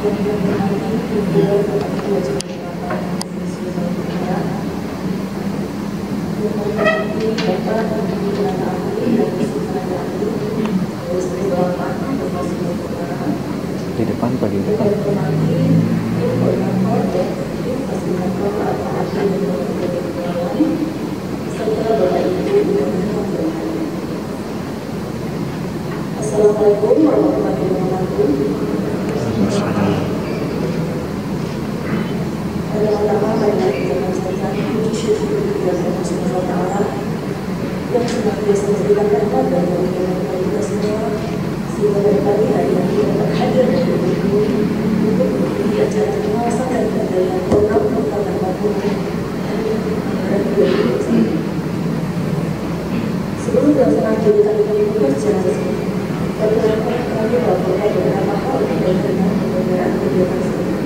Di depan apa di depan? Assalamualaikum warahmatullahi wabarakatuh. Pertama-tama marilah kita panjatkan puji syukur kepada Allah Subhanahu wa taala yang senantiasa memberikan rahmat dan berkahi kepada kita semua sehingga pada pagi hari ini kita dapat hadir dan berkumpul untuk mengikuti acara pengawasan dan pengendalian program peningkatan mutu dan kegiatan. Sebelum pelaksanaan kegiatan ini berjalan seperti perkenalkan kami melaporkan beberapa hal terkait dengan penyelenggaraan kegiatan tersebut.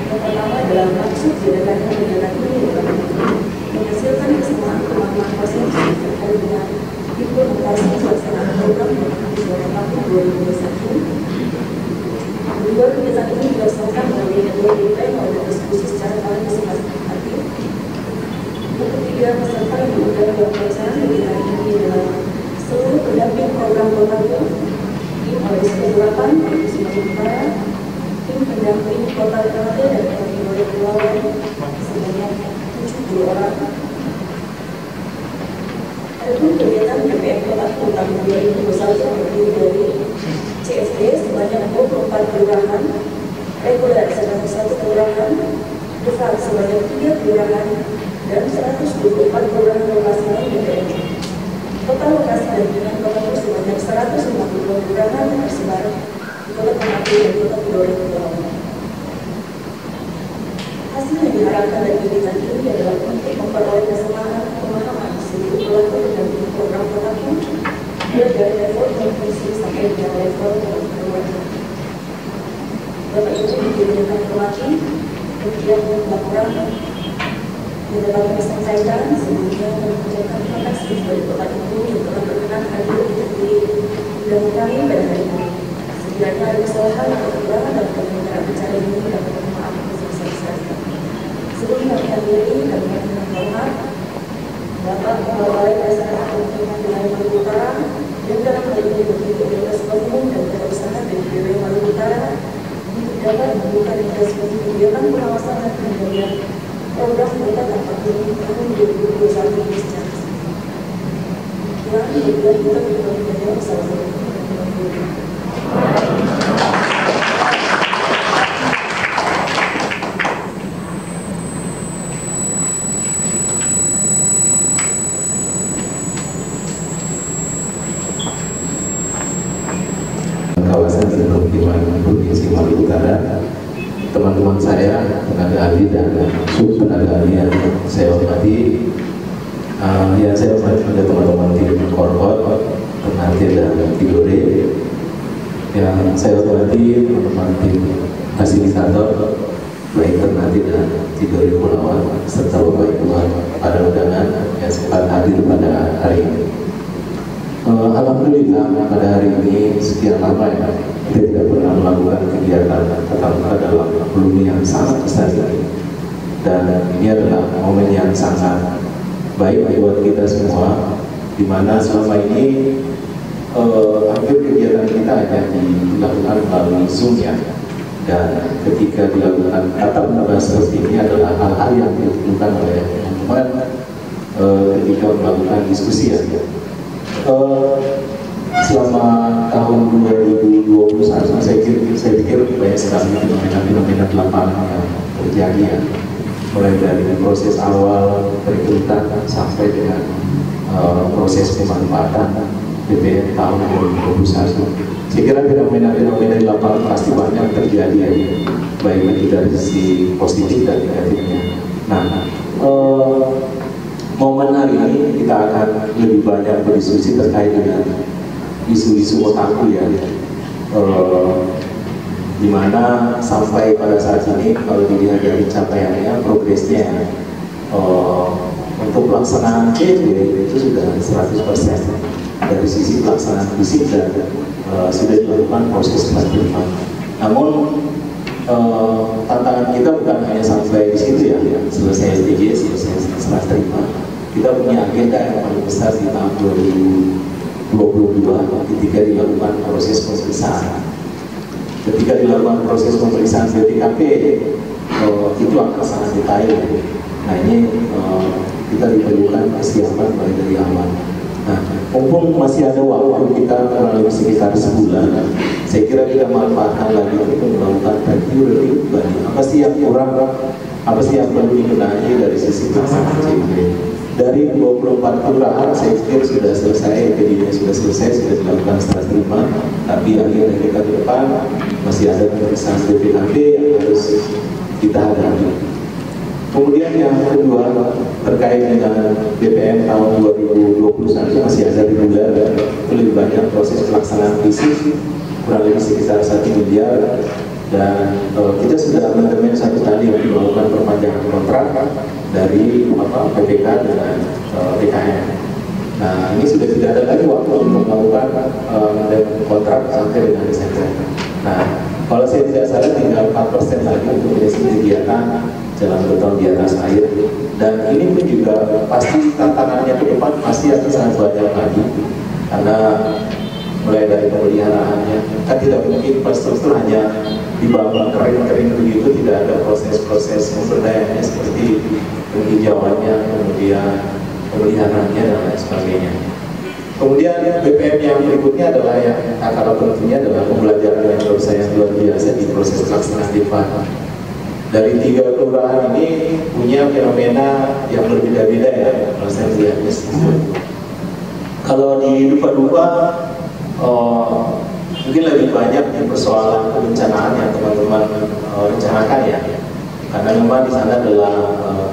Yang pertama adalah maksud diadakannya kegiatan ini adalah menghasilkan kesamaan pemahaman konsensus terkait dengan implementasi pelaksanaan program peningkatan tahun 2021. Kedua, kegiatan ini dilaksanakan melalui metode desain dan diskusi secara paling sistematik. Yang ketiga, peserta yang diundang dalam pelaksanaan kegiatan ini adalah seluruh pendamping program Kota tim OSP 8 Provinsi Maluku Utara, tim pendamping Kota Ternate dan kategori pegawai sebanyak 70 orang. Adapun kegiatan PPM Kota tahun 2021 terdiri dari CSD sebanyak 24 kelurahan, reguler sebanyak 1 kelurahan, besar sebanyak 3 kelurahan, dan 124 kelurahan lokasi lain PPM. Total lokasi dan bidang Kota sebanyak 152 kelurahan tersebar di Kota Ternate dan Kota Tidore Kepulauan. Hasil yang diharapkan dari kegiatan ini adalah untuk memperoleh kesamaan pemahaman seluruh pelaku dan program Kota mulai dari level provinsi sampai ke level kelurahan. Bapak Ibu diberikan informasi, kemudian laporan yang dapat kami sampaikan sebelumnya mengucapkan terima kasih kepada Bapak Ibu yang telah berkenan hadir untuk diundang kami pada hari ini. Sekiranya ada kesalahan atau kekurangan dalam penyelenggaraan acara ini dapat kami maafkan sebesar-besarnya. Sebelum kami akhiri, kami mohon maaf Bapak Kepala Balai Dasar Pembangunan Wilayah Maluku Utara dan dalam hal ini berbentuk Dinas Umum dan Kewirausahaan dari Wilayah Maluku Utara untuk dapat membuka investasi kegiatan pengawasan dan pengendalian program Kota Tanpa Gunung tahun 2021 ini secara kemudian kita menjawab salah satu kawasan permukiman Provinsi Maluku Utara, teman-teman saya, tenaga ahli dan sub tenaga ahli yang saya hormati, yang saya hormati juga teman-teman tim Korhot, Ternate dan Tidore, yang saya hormati teman-teman tim fasilitator baik Ternate dan Tidore Kepulauan serta Bapak Ibu pada undangan yang sempat hadir pada hari ini. Alhamdulillah pada hari ini sekian lama ya kita tidak pernah melakukan kegiatan tatap muka dalam volume yang sangat besar ini, dan ini adalah momen yang sangat baik buat kita semua, di mana selama ini hampir kegiatan kita hanya dilakukan melalui Zoom ya, dan ketika dilakukan tatap muka seperti ini adalah hal-hal yang dilakukan oleh teman-teman ketika melakukan diskusi ya. Selama tahun 2021 saya pikir banyak sekali fenomena di lapangan yang terjadi ya, mulai dari proses awal perekrutan sampai dengan proses pemanfaatan BBM tahun 2021. Saya kira fenomena di lapangan pasti banyak terjadi ya, baik itu dari sisi positif dan negatifnya. Nah, momen hari ini kita akan lebih banyak berdiskusi terkait dengan isu-isu otaku ya, dimana sampai pada saat ini kalau dilihat dari capaiannya, progresnya untuk pelaksanaan CB itu sudah 100% dari sisi pelaksanaan fisik dan sudah dilakukan proses pelatihan. Namun tantangan kita bukan hanya sampai di situ ya, selesai SDG, selesai serah terima. Kita punya agenda yang paling besar di tahun 2022 ketika dilakukan proses pemeriksaan. Ketika dilakukan proses pemeriksaan BPKP, itu akan sangat detail. Nah ini kita diperlukan kesiapan mulai dari awal. Nah, mumpung masih ada waktu, kita kurang lebih sekitar sebulan, saya kira kita manfaatkan lagi untuk melakukan review kembali. Apa sih yang kurang, apa sih yang perlu dibenahi dari sisi pelaksanaan CIP. Dari 24 kelurahan saya pikir sudah selesai, jadinya sudah selesai, sudah dilakukan serah terima. Tapi akhirnya kita ke depan masih ada pemeriksaan BPKP yang harus kita hadapi. Kemudian yang kedua terkait dengan BPM tahun 2021 masih ada reguler, lebih banyak proses pelaksanaan fisik, kurang lebih sekitar 1 miliar, dan kita sudah amandemen 1 kali untuk melakukan perpanjangan kontrak dari PPK dengan PKN. Nah ini sudah tidak ada lagi waktu untuk melakukan kontrak sampai dengan Desember. Nah kalau saya tidak salah tinggal 4% lagi untuk menyelesaikan kegiatan jalan beton di atas air, dan ini pun juga pasti tantangannya ke depan pasti akan sangat banyak lagi, karena mulai dari pemeliharaannya kan tidak mungkin infrastruktur hanya dibangun kering-kering begitu, tidak ada proses-proses pemberdayanya seperti penghijauannya, kemudian pemeliharaannya dan lain sebagainya. Kemudian BPM yang berikutnya adalah yang kalau tentunya adalah pembelajaran yang menurut saya luar biasa di proses pelaksanaan DIPA. Dari 3 kelurahan ini punya fenomena yang berbeda-beda ya, kalau saya melihatnya. Kalau di Dupa-Dupa mungkin lebih banyak di persoalan kebencanaan yang teman-teman rencanakan ya, karena memang di sana adalah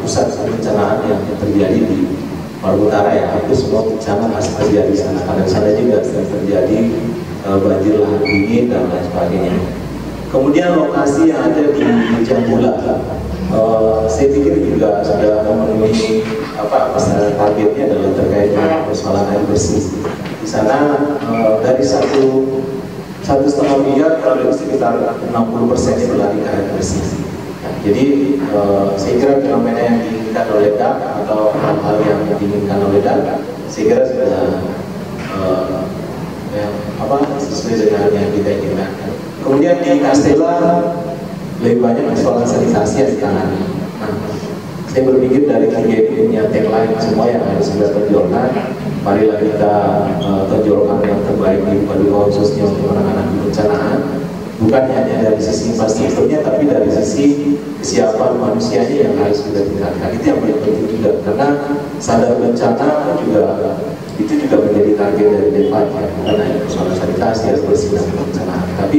pusat kebencanaan yang terjadi di Maluku Utara ya, hampir semua bencana masih terjadi di sana. Karena di sana juga sering terjadi banjir lahar dingin dan lain sebagainya. Kemudian lokasi yang ada di Jambula, saya pikir juga sudah memenuhi targetnya adalah terkait dengan persoalan air bersih. Di sana dari 1,5 miliar kalau sekitar 60% itu lari ke air bersih. Nah, jadi saya kira fenomena yang diinginkan oleh DAK atau hal-hal yang diinginkan oleh DAK, saya kira sudah sesuai dengan yang kita inginkan. Kemudian di Kastela lebih banyak persoalan sanitasi yang ditangani. Nah, saya berpikir dari KGP punya tagline semua yang harus kita tonjolkan. Marilah kita tonjolkan yang terbaik di Paduka khususnya untuk penanganan kebencanaan. Bukan hanya dari sisi infrastrukturnya, tapi dari sisi kesiapan manusianya yang harus kita tingkatkan. Itu yang paling penting juga, karena sadar bencana itu juga menjadi target dari DEPAT ya, bukan hanya persoalan sanitasi atau bersih dan kebencanaan, tapi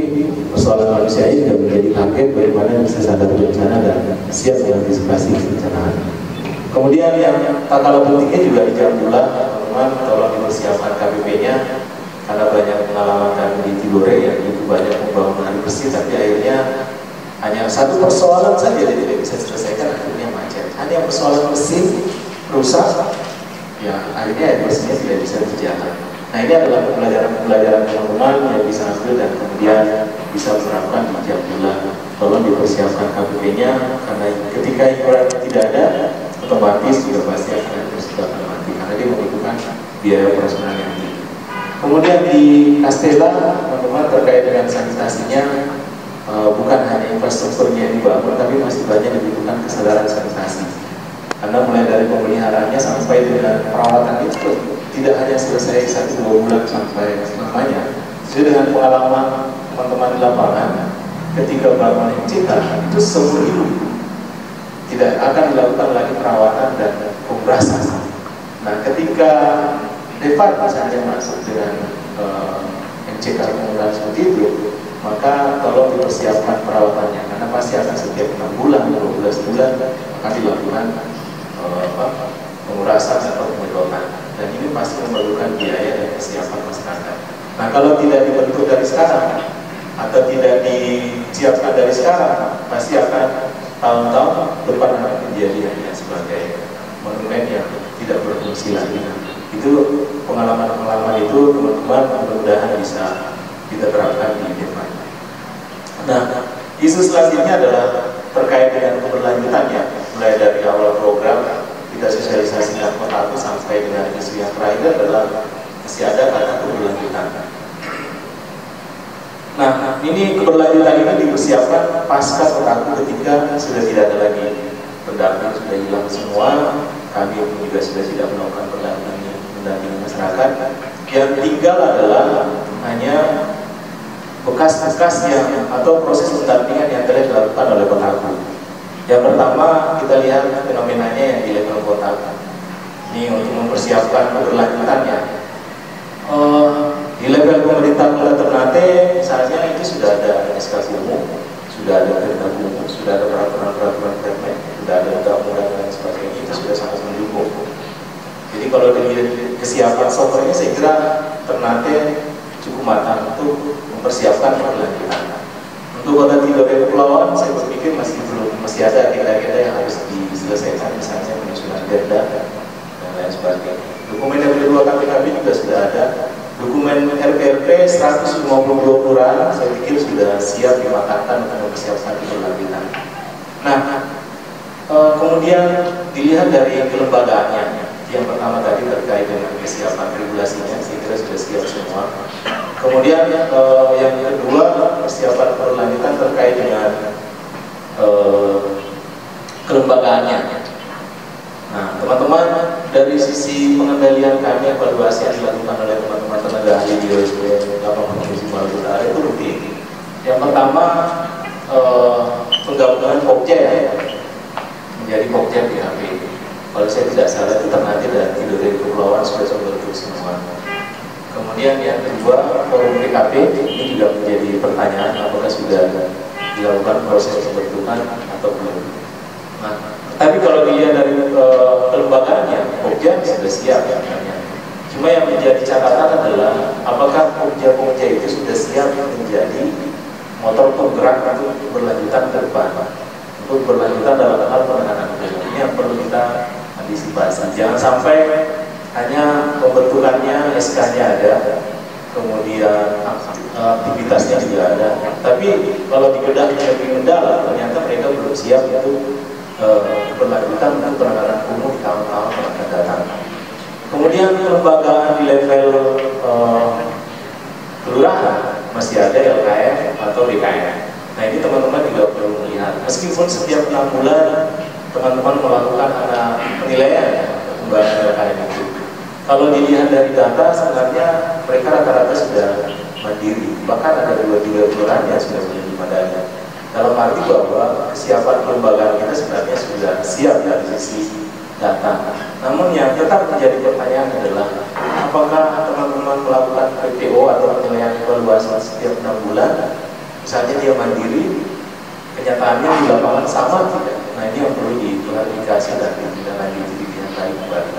persoalan manusianya juga menjadi target bagaimana bisa sadar bencana dan siap mengantisipasi kebencanaan. Kemudian yang tak kalah pentingnya juga di Jambula, teman-teman tolong dipersiapkan KPP-nya, karena banyak pengalaman kami di Tidore yang itu banyak pembangunan air bersih, tapi akhirnya hanya satu persoalan saja yang tidak bisa diselesaikan, akhirnya macet. Hanya persoalan mesin rusak, ya akhirnya air bersihnya tidak bisa berjalan. Nah ini adalah pembelajaran teman-teman yang bisa ambil dan kemudian bisa menerapkan di Jambula. Tolong dipersiapkan KPP-nya, karena ketika iuran tidak ada, otomatis juga pasti akan akan mati, karena dia membutuhkan biaya operasional yang tinggi. Kemudian di Kastela, teman-teman terkait dengan sanitasinya, bukan hanya infrastrukturnya yang dibangun, tapi masih banyak dibutuhkan kesadaran sanitasi. Karena mulai dari pemeliharaannya sampai dengan perawatan itu tidak hanya selesai 1-2 bulan sampai selamanya. Sesuai dengan pengalaman teman-teman di lapangan, ketika bangun MCK itu seumur hidup tidak akan dilakukan lagi perawatan dan pemerasan. Nah, ketika DEPAT misalnya masuk dengan MCK penggunaan seperti itu, maka tolong dipersiapkan perawatannya, karena pasti akan setiap 6 bulan, 12 bulan akan dilakukan pemerasan atau penyedotan, dan ini pasti memerlukan biaya dan kesiapan masyarakat. Nah, kalau tidak dibentuk dari sekarang atau tidak disiapkan dari sekarang, pasti akan tahun-tahun depan akan menjadi hanya sebagai monumen yang tidak berfungsi lagi. Itu pengalaman-pengalaman itu teman-teman mudah-mudahan bisa kita terapkan di depan. Nah, Isu selanjutnya adalah terkait dengan keberlanjutannya, mulai dari awal program kita sosialisasikan Kotaku sampai dengan isu yang terakhir adalah masih ada kata keberlanjutan. Nah, ini keberlanjutan ini dipersiapkan pasca Kotaku ketika sudah tidak ada lagi pendamping, sudah hilang semua. Kami pun juga sudah tidak melakukan pendampingan masyarakat. Yang tinggal adalah hanya bekas-bekas yang atau proses pendampingan yang telah dilakukan oleh Kotaku. Yang pertama kita lihat fenomenanya yang di level kota. Ini untuk mempersiapkan keberlanjutannya. Di level pemerintah Kota Ternate misalnya itu sudah ada SK Kumuh, sudah ada perintah Kumuh, sudah ada peraturan permen, sudah ada undang-undang dan sebagainya, itu sudah sangat mendukung. Jadi kalau dilihat kesiapan softwarenya, saya kira Ternate cukup matang untuk mempersiapkan keberlanjutan. Untuk Kota Tidore Kepulauan, saya berpikir masih ada agenda-agenda yang harus diselesaikan, misalnya penyusunan perda dan lain sebagainya. Dokumen yang kedua KPKB juga sudah ada. Dokumen RPRP 152 kelurahan, saya pikir sudah siap dimatangkan untuk mempersiapkan keberlanjutan. Nah, kemudian dilihat dari kelembagaannya. Yang pertama tadi terkait dengan kesiapan regulasinya, saya kira sudah siap semua. Kemudian yang kedua, persiapan keberlanjutan terkait dengan kelembagaannya. Nah, teman-teman, dari sisi pengendalian kami, evaluasi yang dilakukan oleh teman-teman tenaga ahli di OSP Lapangan Komisi Maluku Utara itu rutin. Yang pertama, penggabungan Pokja menjadi Pokja PHP. Kalau saya tidak salah itu Ternate dan Tidore Kepulauan sudah berbentuk semua. Kemudian yang kedua, forum PKP ini juga menjadi pertanyaan apakah sudah dilakukan proses pembentukan atau belum. Nah, tapi kalau dilihat dari kelembagaannya, Pokja sudah siap ya. Cuma yang menjadi catatan adalah apakah Pokja itu sudah siap menjadi motor penggerak untuk berlanjutan ke depan, untuk berlanjutan dalam hal penanganan COVID. Ini yang perlu kita antisipasi. Jangan sampai hanya pembentukannya, SK-nya ada, kemudian aktivitasnya juga ada, tapi kalau dibedahnya lebih mendalam, ternyata mereka belum siap untuk berlanjutan untuk penanganan kumuh di tahun-tahun yang akan datang. Kemudian kelembagaan di level kelurahan masih ada LKF atau DKF. Nah, ini teman-teman juga perlu melihat. Meskipun setiap 6 bulan teman-teman melakukan penilaian pembahasan LKF itu. Kalau dilihat dari data, sebenarnya mereka rata-rata sudah mandiri. Bahkan ada 2 kelurahan yang sudah menjadi madani. Dalam arti bahwa kesiapan kelembagaan kita sebenarnya sudah siap dari sisi data. Namun yang tetap menjadi pertanyaan adalah apakah teman-teman melakukan PPO atau penilaian evaluasi setiap 6 bulan, misalnya dia mandiri, kenyataannya di lapangan sama tidak? Nah, ini yang perlu diklarifikasi dan ditindaklanjuti di pihak lain kembali.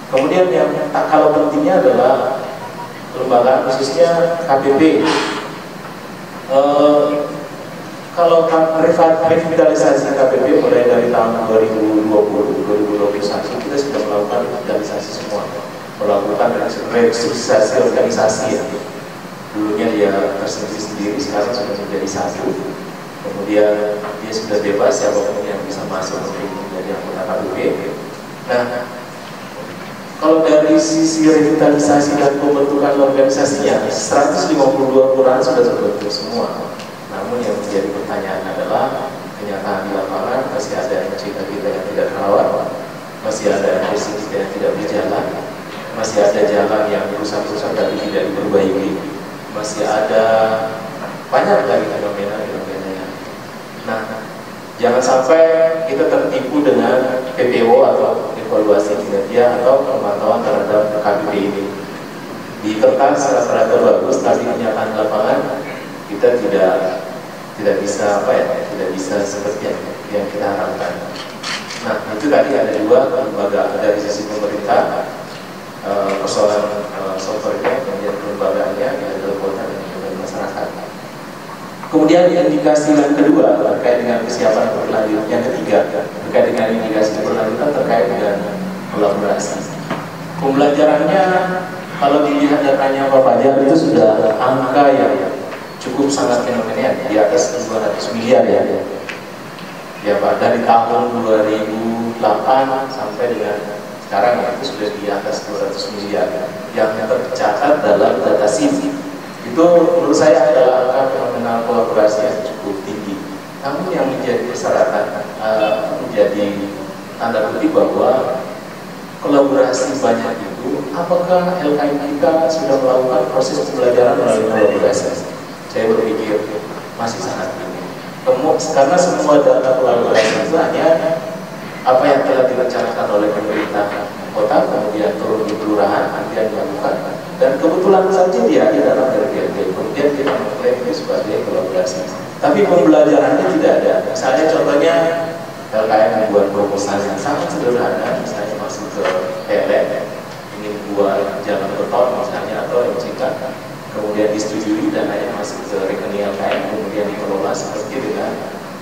Kemudian yang tak kalah pentingnya adalah kelembagaan khususnya KPP. Kalau revitalisasi KPP mulai dari tahun 2020-2021 kita sudah melakukan revitalisasi semua, melakukan restrukturisasi organisasi ya. Dulunya dia tersendiri-sendiri, sekarang sudah menjadi satu. Kemudian dia sudah bebas siapapun yang bisa masuk untuk menjadi anggota KPP. Nah, kalau dari sisi revitalisasi dan pembentukan organisasinya, 152 kelurahan sudah terbentuk semua. Namun yang menjadi pertanyaan adalah kenyataan di lapangan masih ada MCK kita yang tidak terawat, masih ada MPC kita yang tidak berjalan, masih ada jalan yang rusak-rusak tapi tidak diperbaiki, masih ada banyak lagi fenomena-fenomena. Nah, jangan sampai kita tertipu dengan PPO atau evaluasi kinerja atau pemantauan terhadap KPP ini. Di kertas rata-rata bagus, tapi kenyataan lapangan kita tidak bisa tidak bisa seperti yang kita harapkan. Nah, itu tadi ada 2 lembaga dari sisi pemerintah, persoalan softwarenya, kemudian kelembagaannya di level kota dan level masyarakat. Kemudian indikasi yang kedua terkait dengan kesiapan berlanjut. Yang ketiga terkait dengan indikasi berlanjutan terkait dengan kolaborasi. Pembelajarannya kalau dilihat datanya Pak Fajar itu sudah angka yang cukup sangat fenomenal, di atas 200 miliar ya Pak, dari tahun 2008 sampai dengan sekarang ya, itu sudah di atas 200 miliar yang tercatat dalam data SIM. Itu menurut saya adalah angka fenomenal kolaborasi yang cukup tinggi. Namun yang menjadi persyaratan, menjadi tanda kutip bahwa kolaborasi banyak itu, apakah LKM kita sudah melakukan proses pembelajaran melalui kolaborasi? Saya berpikir masih sangat tinggi. Karena semua data kolaborasi itu hanya apa yang telah direncanakan oleh pemerintah kota, kemudian turun di kelurahan, kemudian dilakukan, dan kebetulan saja dia di dalam RPLT, kemudian kita mengklaim itu sebagai kolaborasi. Tapi pembelajarannya tidak ada. Misalnya contohnya LKM membuat proposal yang sangat sederhana, misalnya masuk ke PLN, ini buat jalan beton misalnya atau MCK, kemudian disetujui dan hanya masuk ke rekening LKM, kemudian dikelola seperti dengan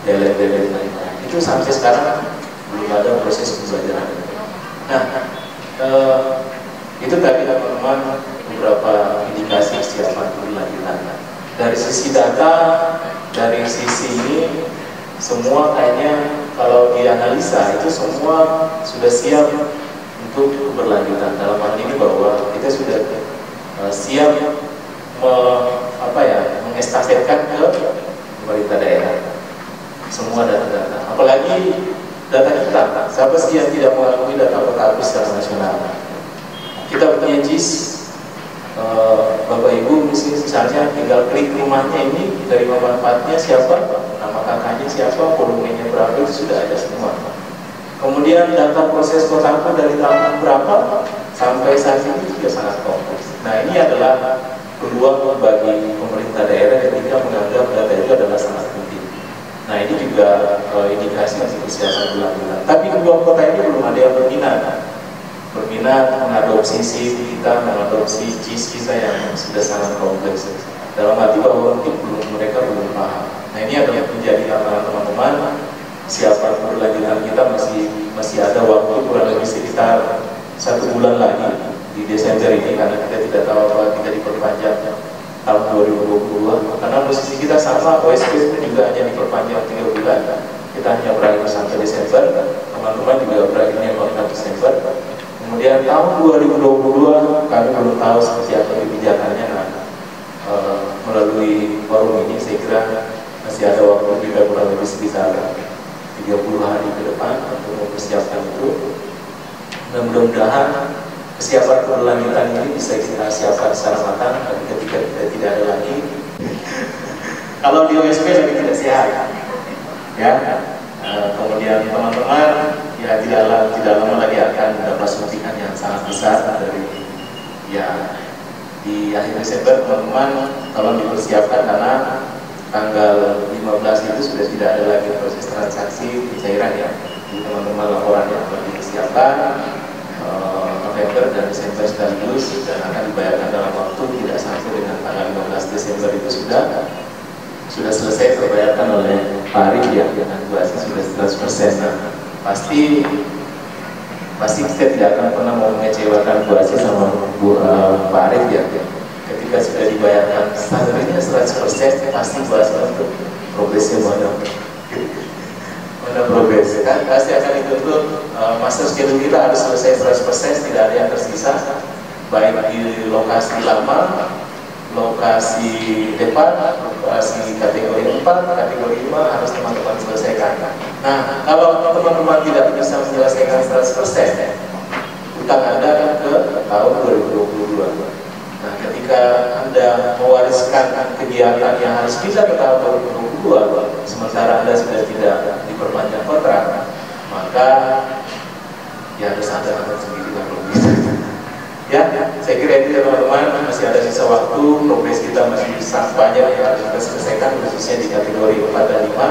DLN lainnya. Itu sampai sekarang belum ada proses pembelajaran. Nah, itu tadi teman-teman beberapa indikasi kesiapan berlanjutan. Dari sisi data, dari sisi ini, semua kayaknya kalau dianalisa itu semua sudah siap untuk keberlanjutan. Dalam hal ini bahwa kita sudah siap mengestafetkan ke pemerintah daerah semua data-data. Apalagi data kita, siapa sih yang tidak mengakui data kota Agus secara nasional? Kita punya JIS, Bapak Ibu misalnya tinggal klik rumahnya ini, dari manfaatnya siapa, nama kakaknya siapa, volumenya berapa, itu sudah ada semua. Kemudian data proses kota Agus dari tahun berapa sampai saat ini juga sangat kompleks. Nah, ini adalah peluang bagi pemerintah daerah ketika menganggap data itu adalah sangat penting. Nah, ini juga indikasi untuk kesiapan berlanjutan. Tapi kedua kota ini belum ada yang berminat mengadopsi SIM kita, mengadopsi JIS kita yang sudah sangat kompleks. Dalam arti bahwa mungkin mereka belum paham. Nah, ini adalah menjadi tantangan teman-teman. Siapa berlanjutan kita masih ada waktu kurang lebih sekitar 1 bulan lagi di Desember ini, karena kita tidak tahu apa kita diperpanjang tahun 2022, karena posisi kita sama, OSP itu juga hanya diperpanjang 3 bulan, kita hanya berakhir sampai Desember, teman-teman juga berakhirnya pada Desember. Kemudian tahun 2022 kami belum tahu seperti apa kebijakannya. Melalui forum ini saya kira masih ada waktu kita kurang lebih sekitar 30 hari ke depan untuk mempersiapkan itu. Dan mudah-mudahan kesiapan berlanjutan ini bisa kita siapkan secara matang ketika kita tidak ada lagi. Kalau di OSP lagi tidak sehat, ya. Kemudian teman-teman ya tidak lama lagi akan mendapat suntikan yang sangat besar dari ya di akhir Desember. Teman-teman tolong dipersiapkan karena tanggal 15 itu sudah tidak ada lagi proses transaksi pencairan ya. Jadi teman-teman laporan yang telah dipersiapkan November dan Desember sekaligus dan akan dibayarkan dalam waktu tidak sampai dengan tanggal 15 Desember itu sudah selesai terbayarkan oleh Pak Arif ya, dengan kuasa sudah 100%. Nah, pasti kita tidak akan pernah mau mengecewakan kuasa sama Pak Arif ya. Ketika sudah dibayarkan standarnya 100%, pasti kuasa untuk progresnya mana progres kan pasti akan dituntut master schedule kita harus selesai 100%, tidak ada yang tersisa, baik di lokasi lama, lokasi depan, lokasi kategori 4, kategori 5 harus teman-teman selesaikan. Nah, kalau teman-teman tidak bisa menyelesaikan 100%, utang Anda kan ke tahun 2022. Nah, ketika Anda mewariskan kegiatan yang harus bisa ke tahun 2022, sementara Anda sudah tidak diperpanjang kontrak, maka ya harus Anda akan sendiri lah kalau bisa. Ya, saya kira itu ya teman-teman, masih ada sisa waktu, progres kita masih sangat banyak yang harus kita selesaikan, khususnya di kategori 4 dan 5,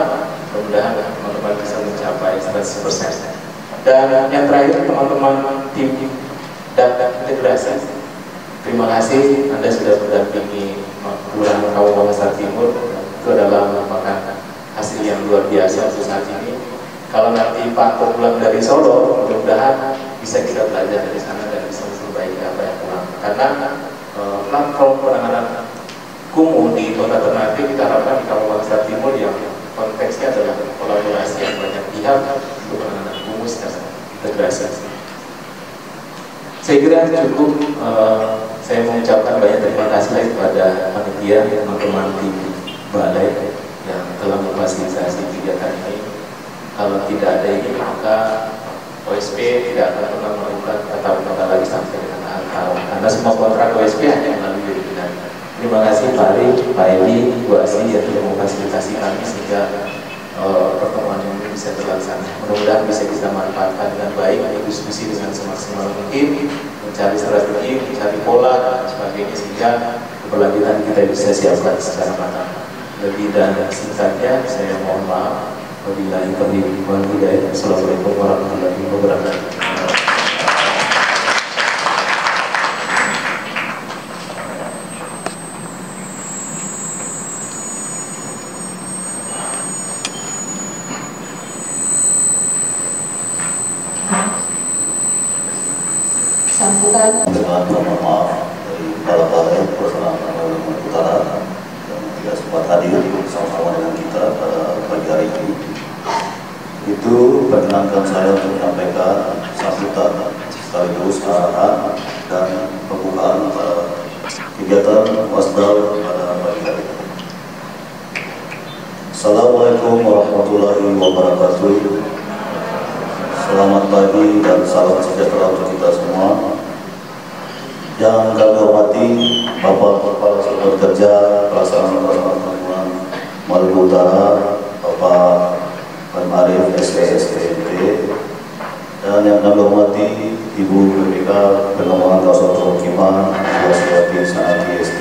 mudah-mudahan teman-teman bisa mencapai 100%. Dan yang terakhir teman-teman tim data integrasi, terima kasih Anda sudah mendampingi Kelurahan Kaum Makassar Timur. Itu adalah merupakan hasil yang luar biasa untuk saat ini. Kalau nanti Pak pulang dari Solo, mudah-mudahan bisa kita belajar dari sana dan bisa memperbaiki apa yang kurang. Karena platform penanganan kumuh di kota Ternate kita harapkan di Kabupaten Timur yang konteksnya adalah kolaborasi yang banyak pihak untuk penanganan kumuh secara integrasi. Saya kira cukup. Saya mengucapkan banyak terima kasih kepada panitia, teman-teman tim balai yang telah memfasilitasi kegiatan ini. Kalau tidak ada ini, maka OSP tidak akan pernah melakukan tatap muka lagi sampai dengan akhir tahun, karena semua kontrak OSP hanya melalui webinar. Terima kasih Pak Ari, Pak Edi, Bu Asri yang telah memfasilitasi kami sehingga pertemuan ini bisa terlaksana. Mudah-mudahan bisa kita manfaatkan dengan baik, diskusi dengan semaksimal mungkin, mencari strategi, mencari pola dan sebagainya sehingga keberlanjutan kita bisa siapkan secara matang. Lebih dan singkatnya saya mohon maaf. Wabillahi taufiq wal hidayah. Assalamualaikum warahmatullahi wabarakatuh. Sambutan dengan mohon maaf dari kepala balai pelaksanaan Kalimantan Utara yang tidak sempat hadir bersama-sama dengan kita pada pagi hari ini. Itu perkenankan saya untuk menyampaikan sambutan sekaligus arahan dan pembukaan pada kegiatan wasdal pada pagi hari ini. Assalamualaikum warahmatullahi wabarakatuh. Selamat pagi dan salam sejahtera untuk kita semua. Yang kami hormati Bapak Kepala Satuan Kerja Pelaksanaan Perhubungan Maluku Utara, Bapak Pan Arif SPSTNT, dan yang kami hormati Ibu PPK Pengembangan Kawasan Permukiman Waswati Sanati ST,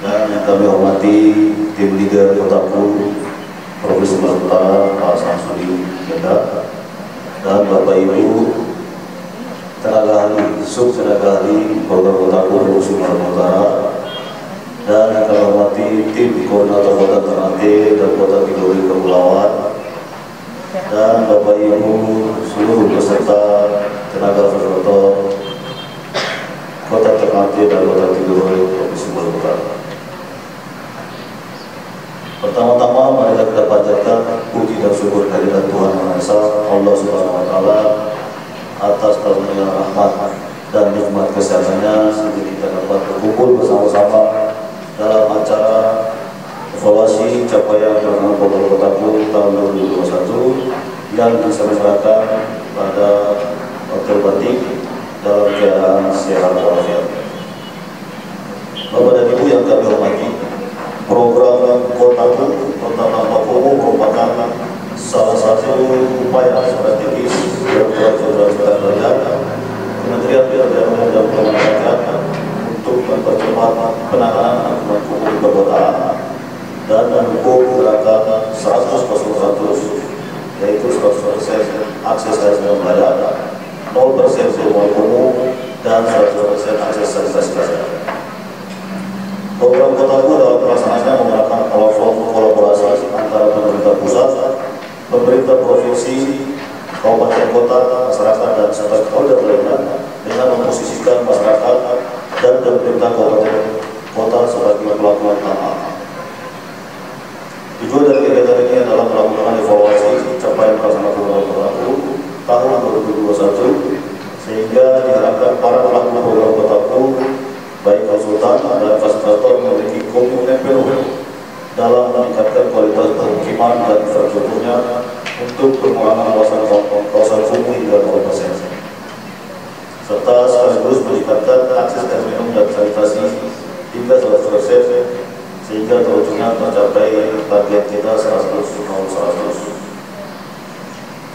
dan yang kami hormati tim leader Kotaku Provinsi Maluku Utara Pak Samsudi Genda, dan Bapak Ibu tenaga ahli, sub tenaga ahli program Kotaku Provinsi Maluku Utara, dan yang kami hormati tim koordinator Kota Ternate dan Kota Tidore Kepulauan, dan Bapak Ibu seluruh peserta tenaga fasilitator Kota Ternate dan Kota Tidore Provinsi Maluku Utara. Pertama-tama mari kita panjatkan puji dan syukur kehadirat Tuhan Yang Maha Esa, Allah Subhanahu Wa Taala, atas karunia rahmat dan nikmat kesehatannya sehingga kita dapat berkumpul bersama-sama dalam acara evaluasi capaian pelaksanaan program Kotaku tahun 2021 yang diselenggarakan pada Hotel Batik dalam keadaan sehat walafiat. Bapak dan Ibu yang kami hormati, program Kotaku tentang Pakumu merupakan salah satu upaya strategis Direktorat Jenderal Kementerian Pemberdayaan dan Pemasyarakatan untuk mempercepat penanganan akibat kumuh di perkotaan dan mendukung gerakan 100%, yaitu 100% akses air minum layak, 0% perumahan kumuh, dan 100% akses sanitasi kesehatan. Program Kotaku dalam pelaksanaannya menggunakan platform kolaborasi antara pemerintah pusat, pemerintah provinsi, kabupaten kota, masyarakat, dan stakeholder lainnya dengan memposisikan masyarakat dan pemerintah kabupaten kota sebagai pelaku utama. Tujuan dari kegiatan ini adalah melakukan evaluasi capaian pelaksanaan program Kotaku tahun 2021 sehingga diharapkan para pelaku program Kotaku baik konsultan dan fasilitator memiliki komitmen penuh dalam meningkatkan kualitas permukiman dan infrastrukturnya untuk pengurangan kawasan kumuh hingga 0%, serta sekaligus meningkatkan akses air minum dan sanitasi hingga 100% sehingga terwujudnya tercapai target kita 100.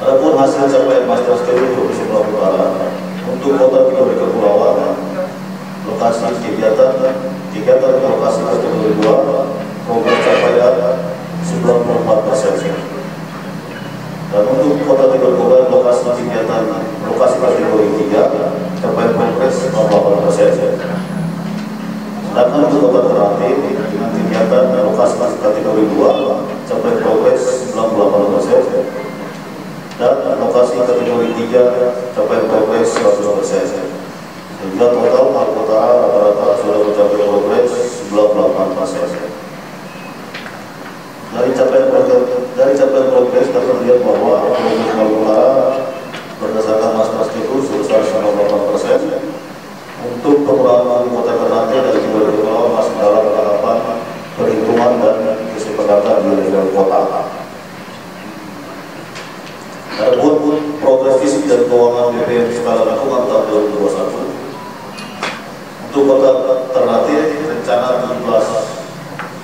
Adapun hasil capaian master schedule Provinsi Maluku Utara untuk Kota Tidore Kepulauan, lokasi kegiatan lokasi kategori 2, program capaian 94%. Dan untuk Kota Tidore Kepulauan, lokasi kegiatan lokasi kategori 3, capaian progres 98%. Sedangkan untuk Kota Ternate dengan kegiatan lokasi kategori 2, capaian progres 98%. Dan lokasi kategori 3, capaian progres 100%. Sehingga total Maluku Utara rata-rata sudah mencapai progres 98%. alternatif rencana 17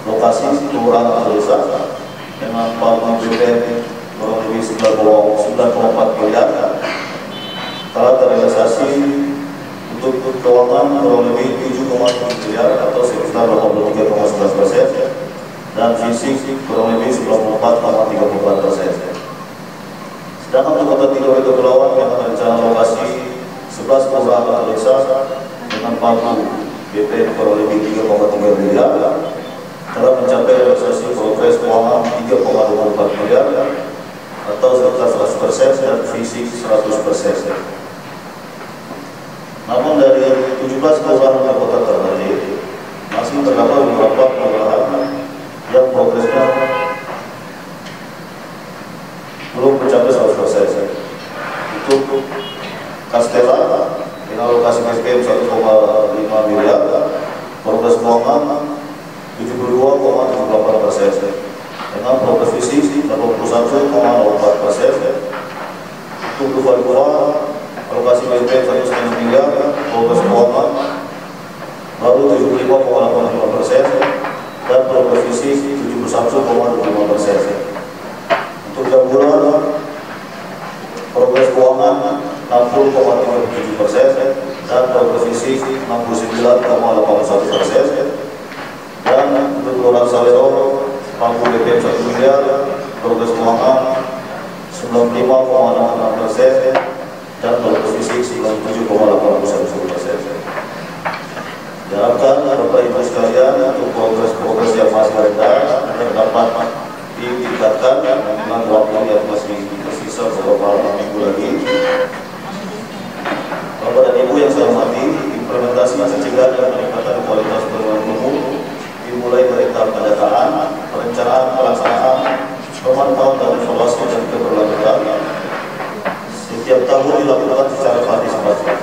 lokasi kelurahan atau desa dengan pagu BPN kurang lebih 9,4 miliar telah terrealisasi untuk keuangan kurang lebih 7,7 miliar atau sekitar 83,11%, dan fisik kurang lebih 94,34%. Sedangkan untuk kota Tidore Kepulauan yang rencana lokasi 11 kelurahan atau desa dengan pagu BP kurang lebih 3,3 miliar telah mencapai realisasi progres keuangan 3,24 miliar atau sekitar 100% dan fisik 100%. Namun dari 17 kelurahan dan kota terdiri masih terdapat beberapa kelurahan yang progresnya belum mencapai 100%. Untuk Kastela dengan lokasi SPM 1,5 miliar, progres keuangan 72,78%, dengan progres fisik 81,04%. Untuk Dua alokasi SPM 1,5 miliar, progres keuangan baru 75,85%, dan progres fisik 71,25%. Untuk Jambura, progres keuangan 60,37% dan progres fisik 69,81%. Dan untuk Kelurahan Salero, pagu BPM 1 miliar, progres keuangan 95,66% dan progres fisik 97,81%. Diharapkan Bapak Ibu sekalian untuk progres yang masih rendah dapat ditingkatkan dengan waktu yang masih tersisa beberapa minggu lagi. Bapak dan Ibu yang saya hormati, implementasi pencegahan dan peningkatan kualitas pelayanan umum dimulai dari tahap pendataan, perencanaan, pelaksanaan, pemantauan dan evaluasi dan keberlanjutan. Setiap tahun dilakukan secara partisipatif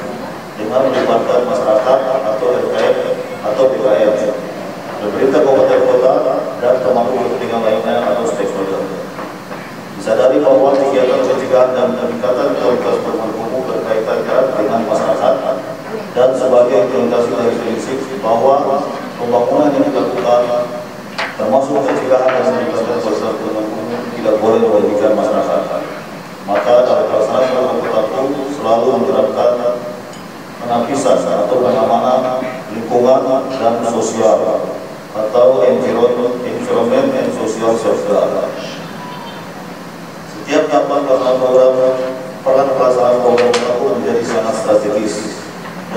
dengan melibatkan masyarakat atau RKM atau BKM, pemerintah kabupaten kota, dan pemangku kepentingan lainnya atau stakeholder. Disadari bahwa kegiatan pencegahan dan peningkatan kualitas pelayanan umum berkaitan erat dengan masyarakat dan sebagai implementasi dari prinsip bahwa pembangunan yang dilakukan termasuk pencegahan dan peningkatan kualitas pelayanan umum tidak boleh merugikan masyarakat. Maka dalam pelaksanaan program Kotaku selalu menerapkan penapisan atau pengamanan lingkungan dan sosial atau environment and social safeguard. Setiap tahapan pelaksanaan program, peran pelaksanaan program Kotaku menjadi sangat strategis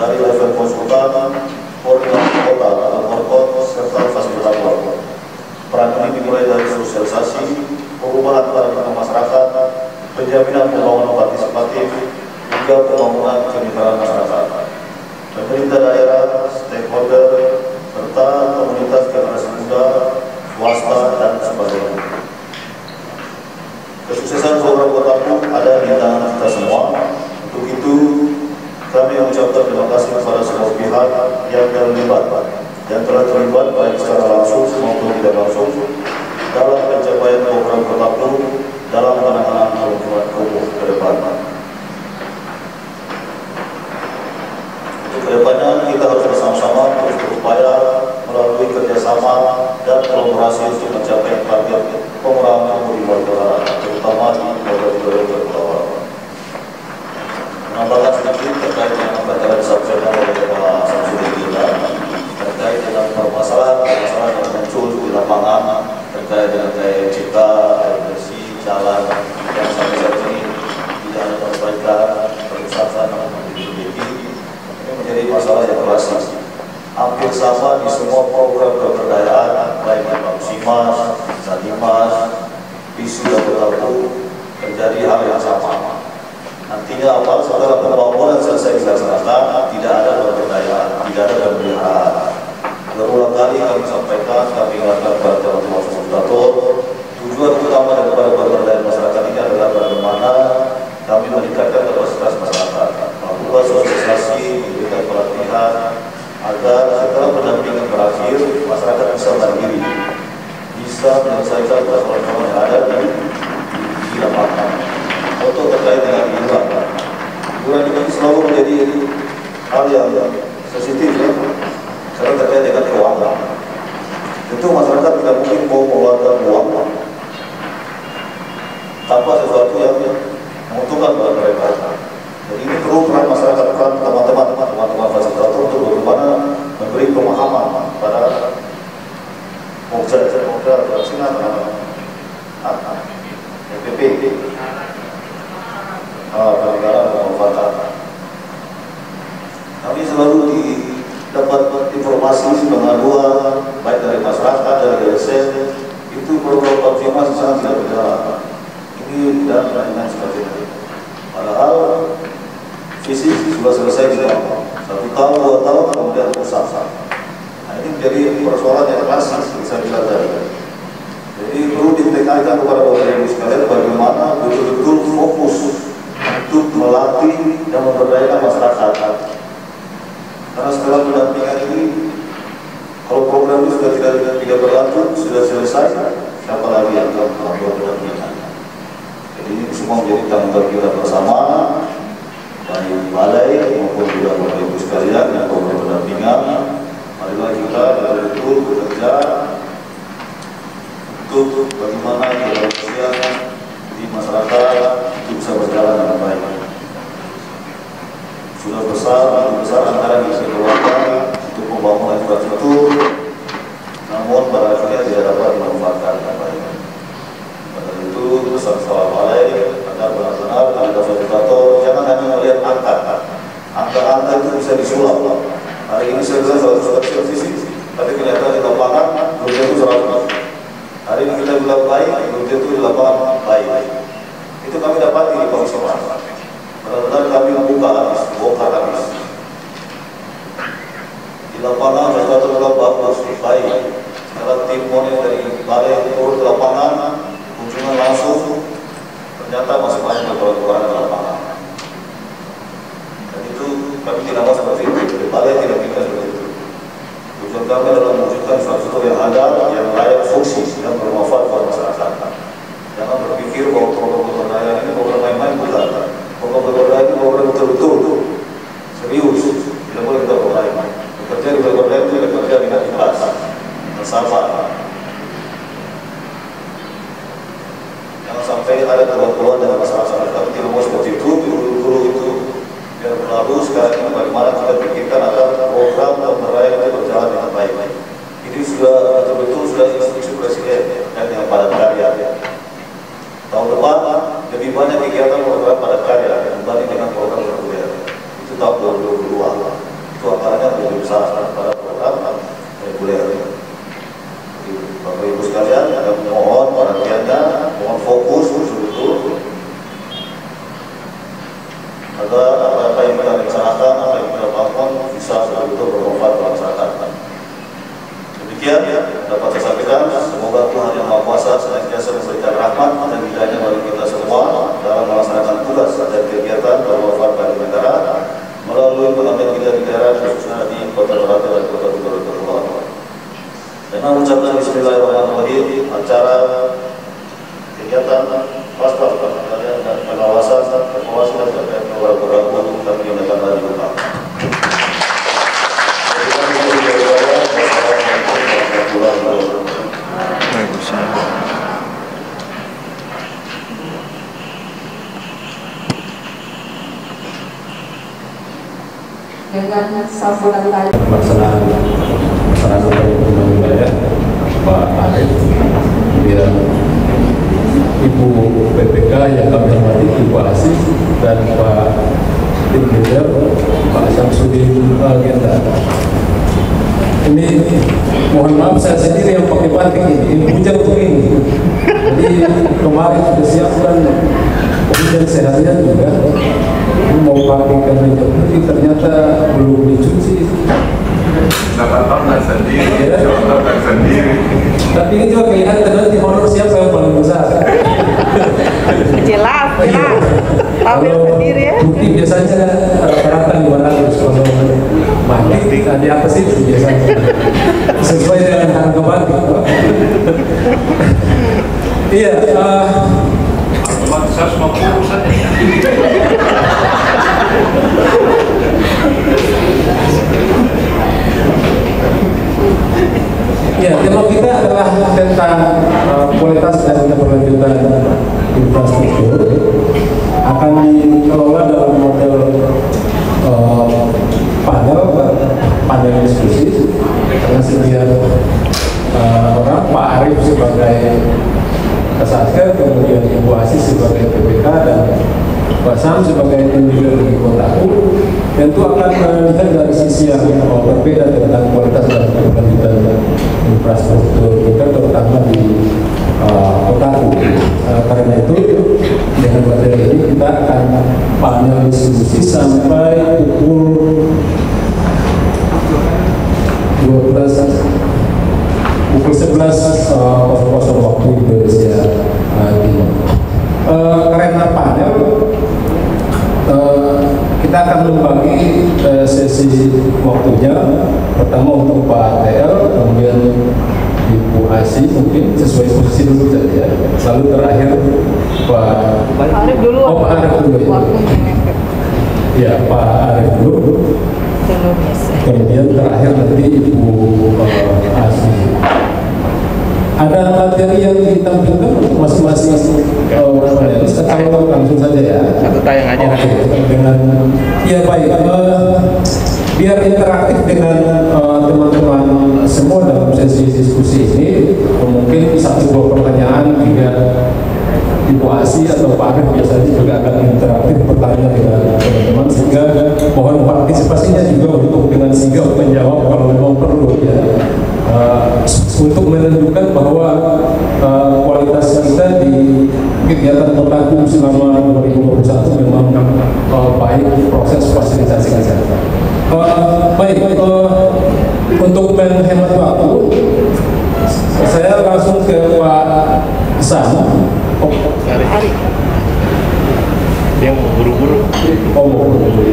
dari level konsultan, koordinator kota atau korkot serta fasilitator. Peran ini dimulai dari sosialisasi, perubahan pada masyarakat, penjaminan pembangunan partisipatif, hingga pembangunan kemitraan masyarakat, pemerintah daerah, stakeholder, serta komunitas generasi muda, swasta, dan sebagainya. Kesuksesan program Kotaku ada di tangan kita semua. Untuk itu, kami mengucapkan terima kasih kepada semua pihak yang telah terlibat baik secara langsung maupun tidak langsung dalam pencapaian program Kotaku dalam penanganan lingkungan umum ke depan. Untuk kedepannya kita harus bersama-sama terus berupaya melalui kerjasama dan kolaborasi untuk mencapai target pengurangan umur di warga, terutama di Kota Tidore Kepulauan. Menambahkan sedikit terkait dengan apa yang disampaikan oleh Pak Samsudin kita terkait dengan permasalahan yang muncul di lapangan terkait dengan daya cipta, air bersih, jalan yang sampai saat ini tidak ada perbaikan, kerusakan ini menjadi masalah yang klasik. Hampir sama di semua program pemberdayaan, baik di Simas, Sadimas, Visu dan Kotaku terjadi hal yang sama. Nantinya apa? Setelah pembangunan selesai dilaksanakan, tidak ada pemberdayaan, tidak ada pemeliharaan. Berulang kali kami sampaikan, kami ingatkan kepada teman-teman fasilitator, tujuan utama daripada pemberdayaan masyarakat ini adalah bagaimana kami meningkatkan kapasitas masyarakat, melakukan sosialisasi, memberikan pelatihan, agar setelah pendampingan berakhir, masyarakat bisa mandiri, bisa menyelesaikan persoalan yang ada di lapangan. Untuk terkait dengan iuran ini selalu menjadi hal yang sensitif ya. Tentu masyarakat tidak mungkin mau mengeluarkan uang tanpa sesuatu yang menguntungkan buat mereka. Jadi ini perlu peran masyarakat, peran teman-teman fasilitator untuk bagaimana memberi pemahaman pada pengusaha FPP, penyelenggara pemanfaatan. Kami selalu dapat informasi pengaduan baik dari masyarakat, dari LSM, itu program konfirmasi sangat tidak berjalan. Ini dan lain-lain sebagainya. Padahal fisik sudah selesai di awal, 1 tahun, 2 tahun, kemudian rusak. Nah, ini menjadi persoalan yang klasik bisa dilatih. Jadi perlu ditekankan kepada Bapak Ibu sekalian bagaimana betul-betul fokus untuk melatih dan memberdayakan masyarakat. Karena setelah pendampingan ini, kalau program itu sudah tidak berlanjut, sudah selesai, siapa lagi yang akan melakukan pendampingan? Jadi ini semua menjadi tanggung jawab kita bersama, baik balai maupun juga Bapak Ibu sekalian yang program pendampingan. Marilah kita betul-betul bekerja untuk bagaimana keberlangsungan di masyarakat itu bisa berjalan dengan baik. Sudah besar anggaran yang dikeluarkan untuk pembangunan infrastruktur, namun pada akhirnya tidak dapat dimanfaatkan dengan baik. Pada itu pesan salah balai agar benar-benar ada fasilitator jangan hanya melihat angka itu bisa disulap. Hari ini saya bilang 100% fisik, tapi kenyataan di lapangan belum tentu 100%. Hari ini kita bilang baik, belum tentu di lapangan baik. Itu kami dapat di Komisi Mas. Benar-benar kami bongkar habis. Di lapangan sesuatu juga bagus, baik. Sekarang tim monitor dari balai turun ke lapangan, kunjungan langsung, ternyata masih banyak kekurangan di lapangan. Dan itu kami tidak mau seperti itu. Di balai tidak bisa seperti itu. Tujuan kami adalah mewujudkan infrastruktur yang ada, yang layak fungsi, yang bermanfaat buat masyarakat. Jangan berpikir bahwa program pemberdayaan ini program main-main, bukan. Program pemberdayaan ini program betul-betul serius. Tidak boleh kita bermain-main. Bekerja di pemberdayaan itu bekerja dengan ikhlas, bersabar. Jangan sampai ada keluhan dengan masyarakat. Kami tidak mau seperti itu. Dulu itu yang berlalu, sekarang ini bagaimana kita pikirkan agar program pemberdayaan itu berjalan dengan baik-baik. Ini sudah betul-betul sudah instruksi Presiden terkait dengan padat karya. Tahun depan lebih banyak kegiatan program padat karya dibanding dengan program reguler. Itu tahun 2022. Itu anggarannya lebih besar pada program reguler. Bapak Ibu sekalian, kami mohon perhatiannya, mohon fokus betul-betul agar apa yang kita rencanakan, apa yang kita bangun bisa betul-betul bermanfaat bagi masyarakat. Demikian dapat saya sampaikan. Semoga Tuhan Yang Maha Kuasa senantiasa memberikan rahmat dan hidayahnya bagi kita semua dalam melaksanakan tugas dan kegiatan bermanfaat bagi negara melalui pengambilan kita di daerah khususnya di Kota Ternate dan Kota Ternate. Dengan mengucapkan Bismillahirrahmanirrahim, acara kegiatan pasca pengajian dan pengawasan terkait beberapa untuk kami gunakan lagi Bapak. Dengan sambutan tadi. Pelaksanaan pembangunan wilayah Pak Arif, kemudian Ibu PPK yang kami hormati, Ibu Asif, dan Pak Tim Leader, Pak Syamsuddin Agenda. Ini mohon maaf saya sendiri yang pakai batik ini hujan begini. Jadi kemarin sudah siapkan hujan seharian juga. Ini mau pakai kemeja putih ternyata belum dicuci. 8 tahun dan sendiri, Ya. 8 tahun dan sendiri. Tapi ini juga kelihatan nanti honor siapa yang paling besar. Jelas. Tampil Kalau sendiri ya. putih biasanya rata-rata 200, kalau batik di atas itu biasanya sesuai dengan harga batik. Iya. Cuma 150 saja. Ya, tema kita adalah tentang kualitas dan keberlanjutan infrastruktur akan dikelola dalam model panel diskusi karena setiap orang, Pak Arief sebagai Kesatker, kemudian Ibu Asis sebagai PPK dan Pak Sam sebagai tim leader di Kotaku tentu akan melihat dari sisi yang berbeda tentang kualitas dan keberlanjutan infrastruktur kita terutama di Kotaku. Karena itu dengan materi ini kita akan panel diskusi sampai pukul 11 waktu Indonesia Timur. Karena panel kita akan membagi sesi waktunya, pertama untuk Pak TL, kemudian Ibu Asi mungkin sesuai posisi dulu saja, lalu terakhir Pak Arief dulu. Oh, Pak Arief dulu ya. Ya, Pak Arief dulu. Kemudian terakhir nanti Ibu Asi. Ada materi yang ditampilkan untuk masing-masing panelis atau langsung saja ya? Satu tayang aja. Oke, dengan ya baik. Biar interaktif dengan teman-teman semua dalam sesi diskusi ini, mungkin 1-2 pertanyaan hingga Ibu Asi atau Pak Arief biasanya juga akan interaktif bertanya dengan teman-teman, sehingga mohon partisipasinya juga untuk dengan sigap menjawab kalau memang perlu ya. Untuk menunjukkan bahwa kualitas kita di kegiatan Kotaku selama 2021 memang baik proses fasilitasi kesehatan. Baik, untuk menghemat waktu, saya langsung ke Pak Sam. Dia mau buru-buru. Oh, buru-buru.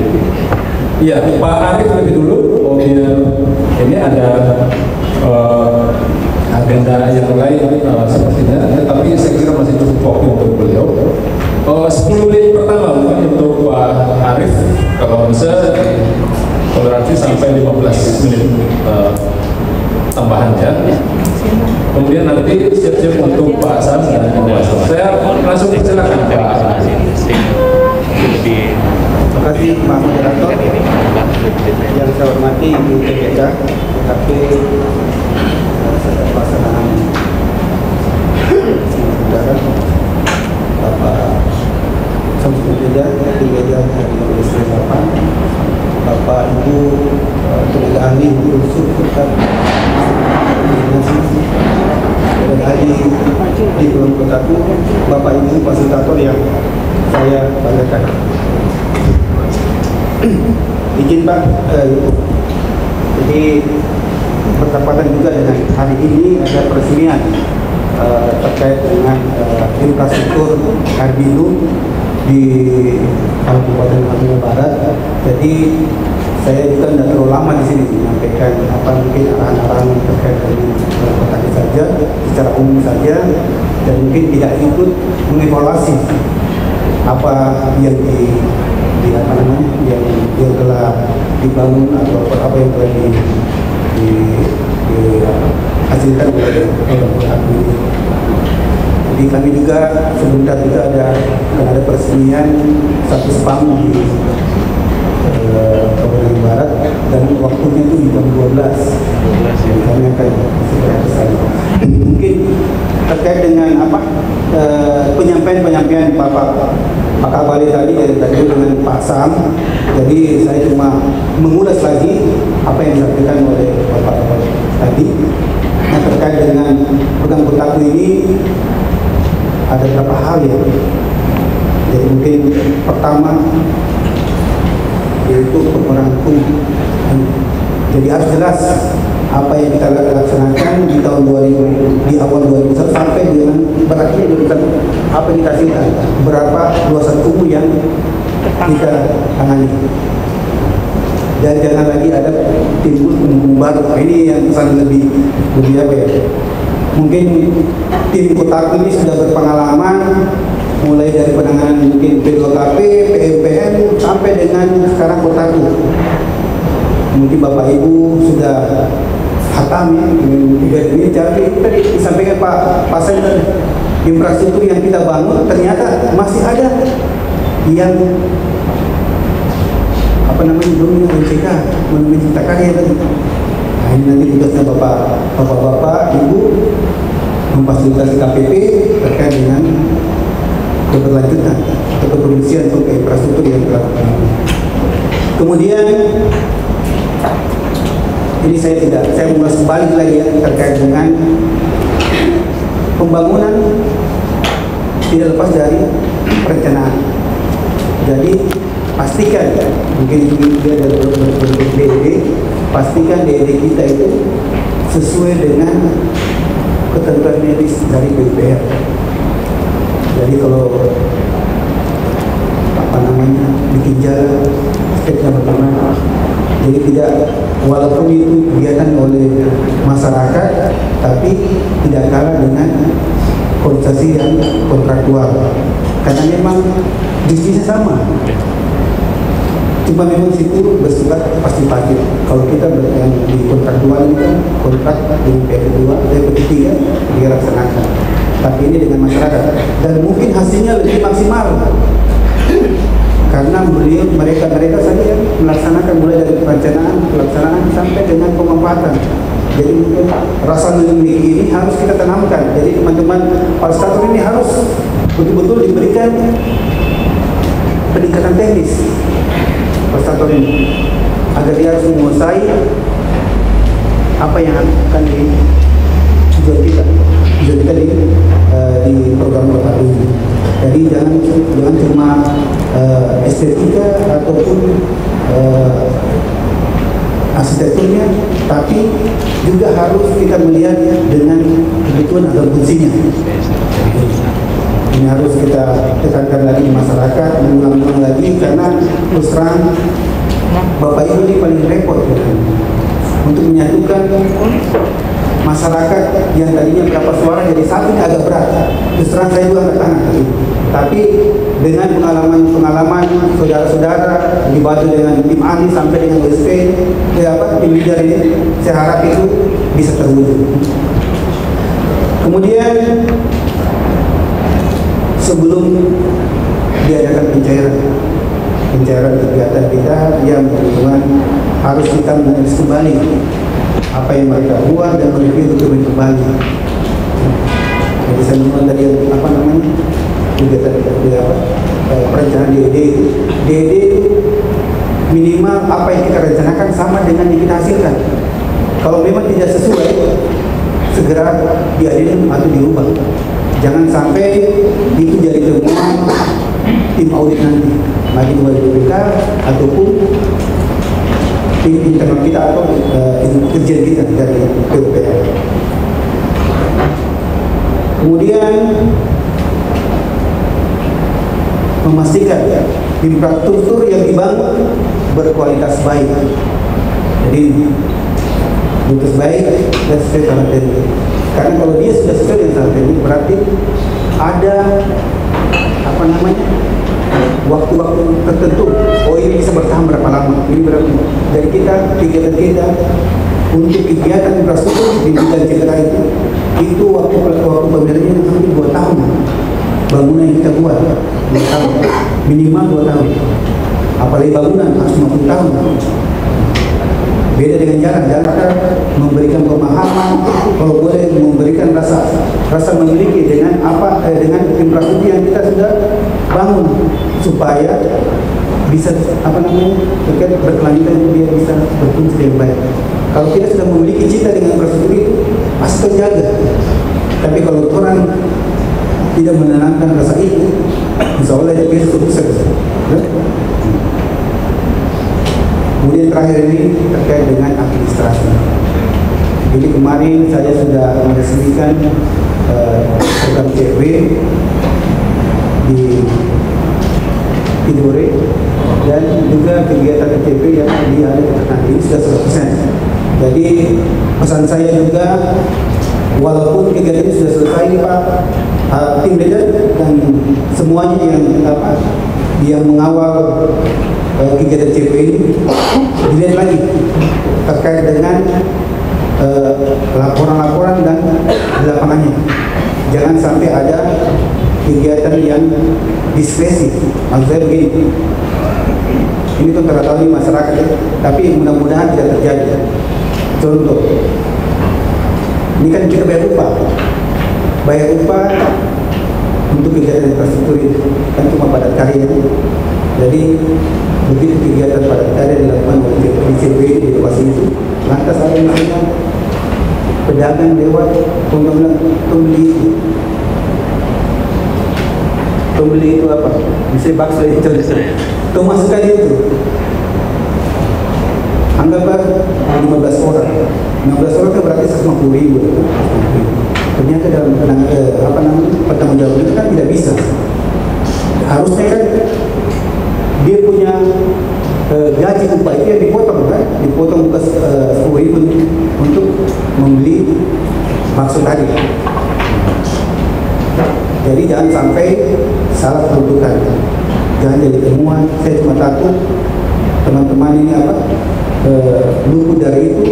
Iya, Pak Arief lebih dulu. Oh iya, ini ada agenda yang lain sepertinya, tapi saya kira masih cukup waktu untuk beliau. 10 menit pertama mungkin untuk Pak Arief, kalau bisa toleransi sampai 15 menit tambahan ya. Kemudian nanti siap-siap untuk Pak Sam dan Pak Sam. Saya langsung persilakan Pak. Terima kasih Pak Moderator. Yang saya hormati Ibu PPK, TKP, pelaksanaan saudara Bapak Samsul Jeda, tim media dari Indonesia 8, Bapak Ibu tenaga ahli unsur serta tenaga ahli di Pulau Kotaku, Bapak Ibu fasilitator yang saya banggakan. Izin Pak, jadi bertepatan juga dengan hari ini ada peresmian terkait dengan infrastruktur Harbilu di Kabupaten Madura Barat. Jadi saya juga tidak terlalu lama di sini menyampaikan mungkin arahan-arahan terkait dengan kota saja, secara umum saja, dan mungkin tidak ikut mengevaluasi apa yang yang telah dibangun atau apa yang telah dihasilkan oleh Kotaku ini. Jadi kami juga sebentar juga ada peresmian satu spam di Kabupaten Barat dan waktunya itu di jam 12. Kami akan segera ke sana. Mungkin terkait dengan penyampaian Pak Kabali tadi dengan Pak Sam. Jadi saya cuma mengulas lagi apa yang disampaikan oleh Bapak tadi. Nah, terkait dengan program Kotaku ini ada beberapa hal ya. Jadi mungkin pertama yaitu merangkum. Jadi harus jelas apa yang kita laksanakan di tahun 2000, di awal 2021 sampai dengan berakhirnya 2021, apa yang kita hasilkan, berapa luasan kumuh yang kita tangani. Dan jangan lagi ada timbul kumuh baru. Ini yang sangat lebih apa ya? Mungkin tim Kotaku ini sudah berpengalaman mulai dari penanganan mungkin BKP, PMPM sampai dengan sekarang Kotaku. Mungkin Bapak Ibu sudah hatam ya, ini tapi tadi disampaikan Pak Sen, infrastruktur yang kita bangun ternyata masih ada yang belum MCK, belum mencipta karya tadi. Nah, ini nanti tugasnya bapak-bapak, ibu memfasilitasi KPP terkait dengan keberlanjutan atau keproduksian untuk infrastruktur yang dilakukan. Kemudian ini saya mulai kembali lagi ya, terkait dengan pembangunan tidak lepas dari perencanaan. Jadi pastikan, mungkin juga dari DED, pastikan DED kita itu sesuai dengan ketentuan medis dari PUPR. Jadi kalau bikin jalan stepnya pertama, jadi tidak, walaupun itu kegiatan oleh masyarakat, tapi tidak kalah dengan konstruksi yang kontraktual, karena memang bisnisnya sama. Cuma memang situ bersifat pasti pajak. Kalau kita yang di kontraktual ini kan kontrak di PP2, PP3 dilaksanakan. Tapi ini dengan masyarakat, dan mungkin hasilnya lebih maksimal karena mereka saja yang melaksanakan mulai dari perencanaan, pelaksanaan sampai dengan pemanfaatan. Jadi mungkin rasa memiliki ini harus kita tanamkan. Jadi teman-teman fasilitator ini harus betul-betul diberikan peningkatan teknis fasilitator ini, agar dia harus menguasai apa yang akan dijual kita di program kota ini. Jadi jangan cuma estetika ataupun arsitekturnya, tapi juga harus kita melihat dengan kebutuhan atau fungsinya. Ini harus kita tekankan lagi di masyarakat, mengulang-ulang lagi, karena terus terang Bapak Ibu ini paling repot ya, untuk menyatukan masyarakat yang tadinya berapa suara jadi satu, ini agak berat. Terus terang saya juga nggak tahan. Tapi dengan pengalaman saudara-saudara dibantu dengan tim ahli sampai dengan OSP, tim leader ini, saya harap itu bisa terwujud. Kemudian sebelum diadakan pencairan kegiatan kita yang berhubungan, harus kita menulis kembali apa yang mereka buat dan mereview dokumen kembali. Jadi saya menurut tadi kegiatan perencanaan DED itu minimal apa yang kita rencanakan sama dengan yang kita hasilkan. Kalau memang tidak sesuai, segera diadilin atau dirubah. Jangan sampai itu jadi temuan tim audit nanti, baik dari BPK ataupun tim internal kita atau kerjaan kita dari PUPR. Kemudian memastikan infrastruktur yang dibangun berkualitas baik. Jadi kualitas baik dan sesuai standar teknik. Karena kalau dia sudah sesuai dengan standar teknik, berarti ada waktu-waktu tertentu. Oh, ini bisa bertahan berapa lama? Ini berapa? Dari kegiatan kita untuk kegiatan infrastruktur di bidang CTK itu waktu pemilihannya hampir 2 tahun. Bangunan yang kita buat 2 tahun, minimal 2 tahun. Apalagi bangunan harus 50 tahun. Beda dengan jalan memberikan pemahaman, kalau boleh memberikan rasa memiliki dengan dengan infrastruktur yang kita sudah bangun, supaya bisa terkait berkelanjutan, dia bisa berfungsi dengan baik. Kalau kita sudah memiliki cita dengan infrastruktur itu, pasti terjaga. Tapi kalau orang tidak menanamkan rasa itu, insya Allah dia bisa sukses. Kemudian terakhir ini terkait dengan administrasi. Jadi kemarin saya sudah meresmikan program CW di Tidore, dan juga kegiatan CW yang ada nanti sudah 100%. Jadi pesan saya juga, walaupun kegiatan ini sudah selesai Pak, tim leader dan semuanya yang mengawal kegiatan CP ini dilihat lagi terkait dengan laporan-laporan dan di lapangannya. Jangan sampai ada kegiatan yang diskresi. Maksud saya begini, ini tuh tertahu di masyarakat ya, tapi mudah-mudahan tidak terjadi. Contoh, ini kan kita bayar upah untuk kegiatan infrastruktur itu kan cuma padat karya. Jadi begitu kegiatan padat karya dilakukan oleh PCB di lokasi itu, lantas ada misalnya pedagang lewat pembeli itu apa? Misalnya bakso itu, tuh masukkan itu. Anggaplah 15 orang kan berarti 150.000. Ternyata dalam pertanggung jawab itu kan tidak bisa. Harusnya kan dia punya gaji upah itu yang dipotong kan, dipotong ke 10.000 untuk membeli bakso tadi. Jadi jangan sampai salah peruntukan, jangan jadi temuan. Saya cuma takut teman-teman ini luput dari itu,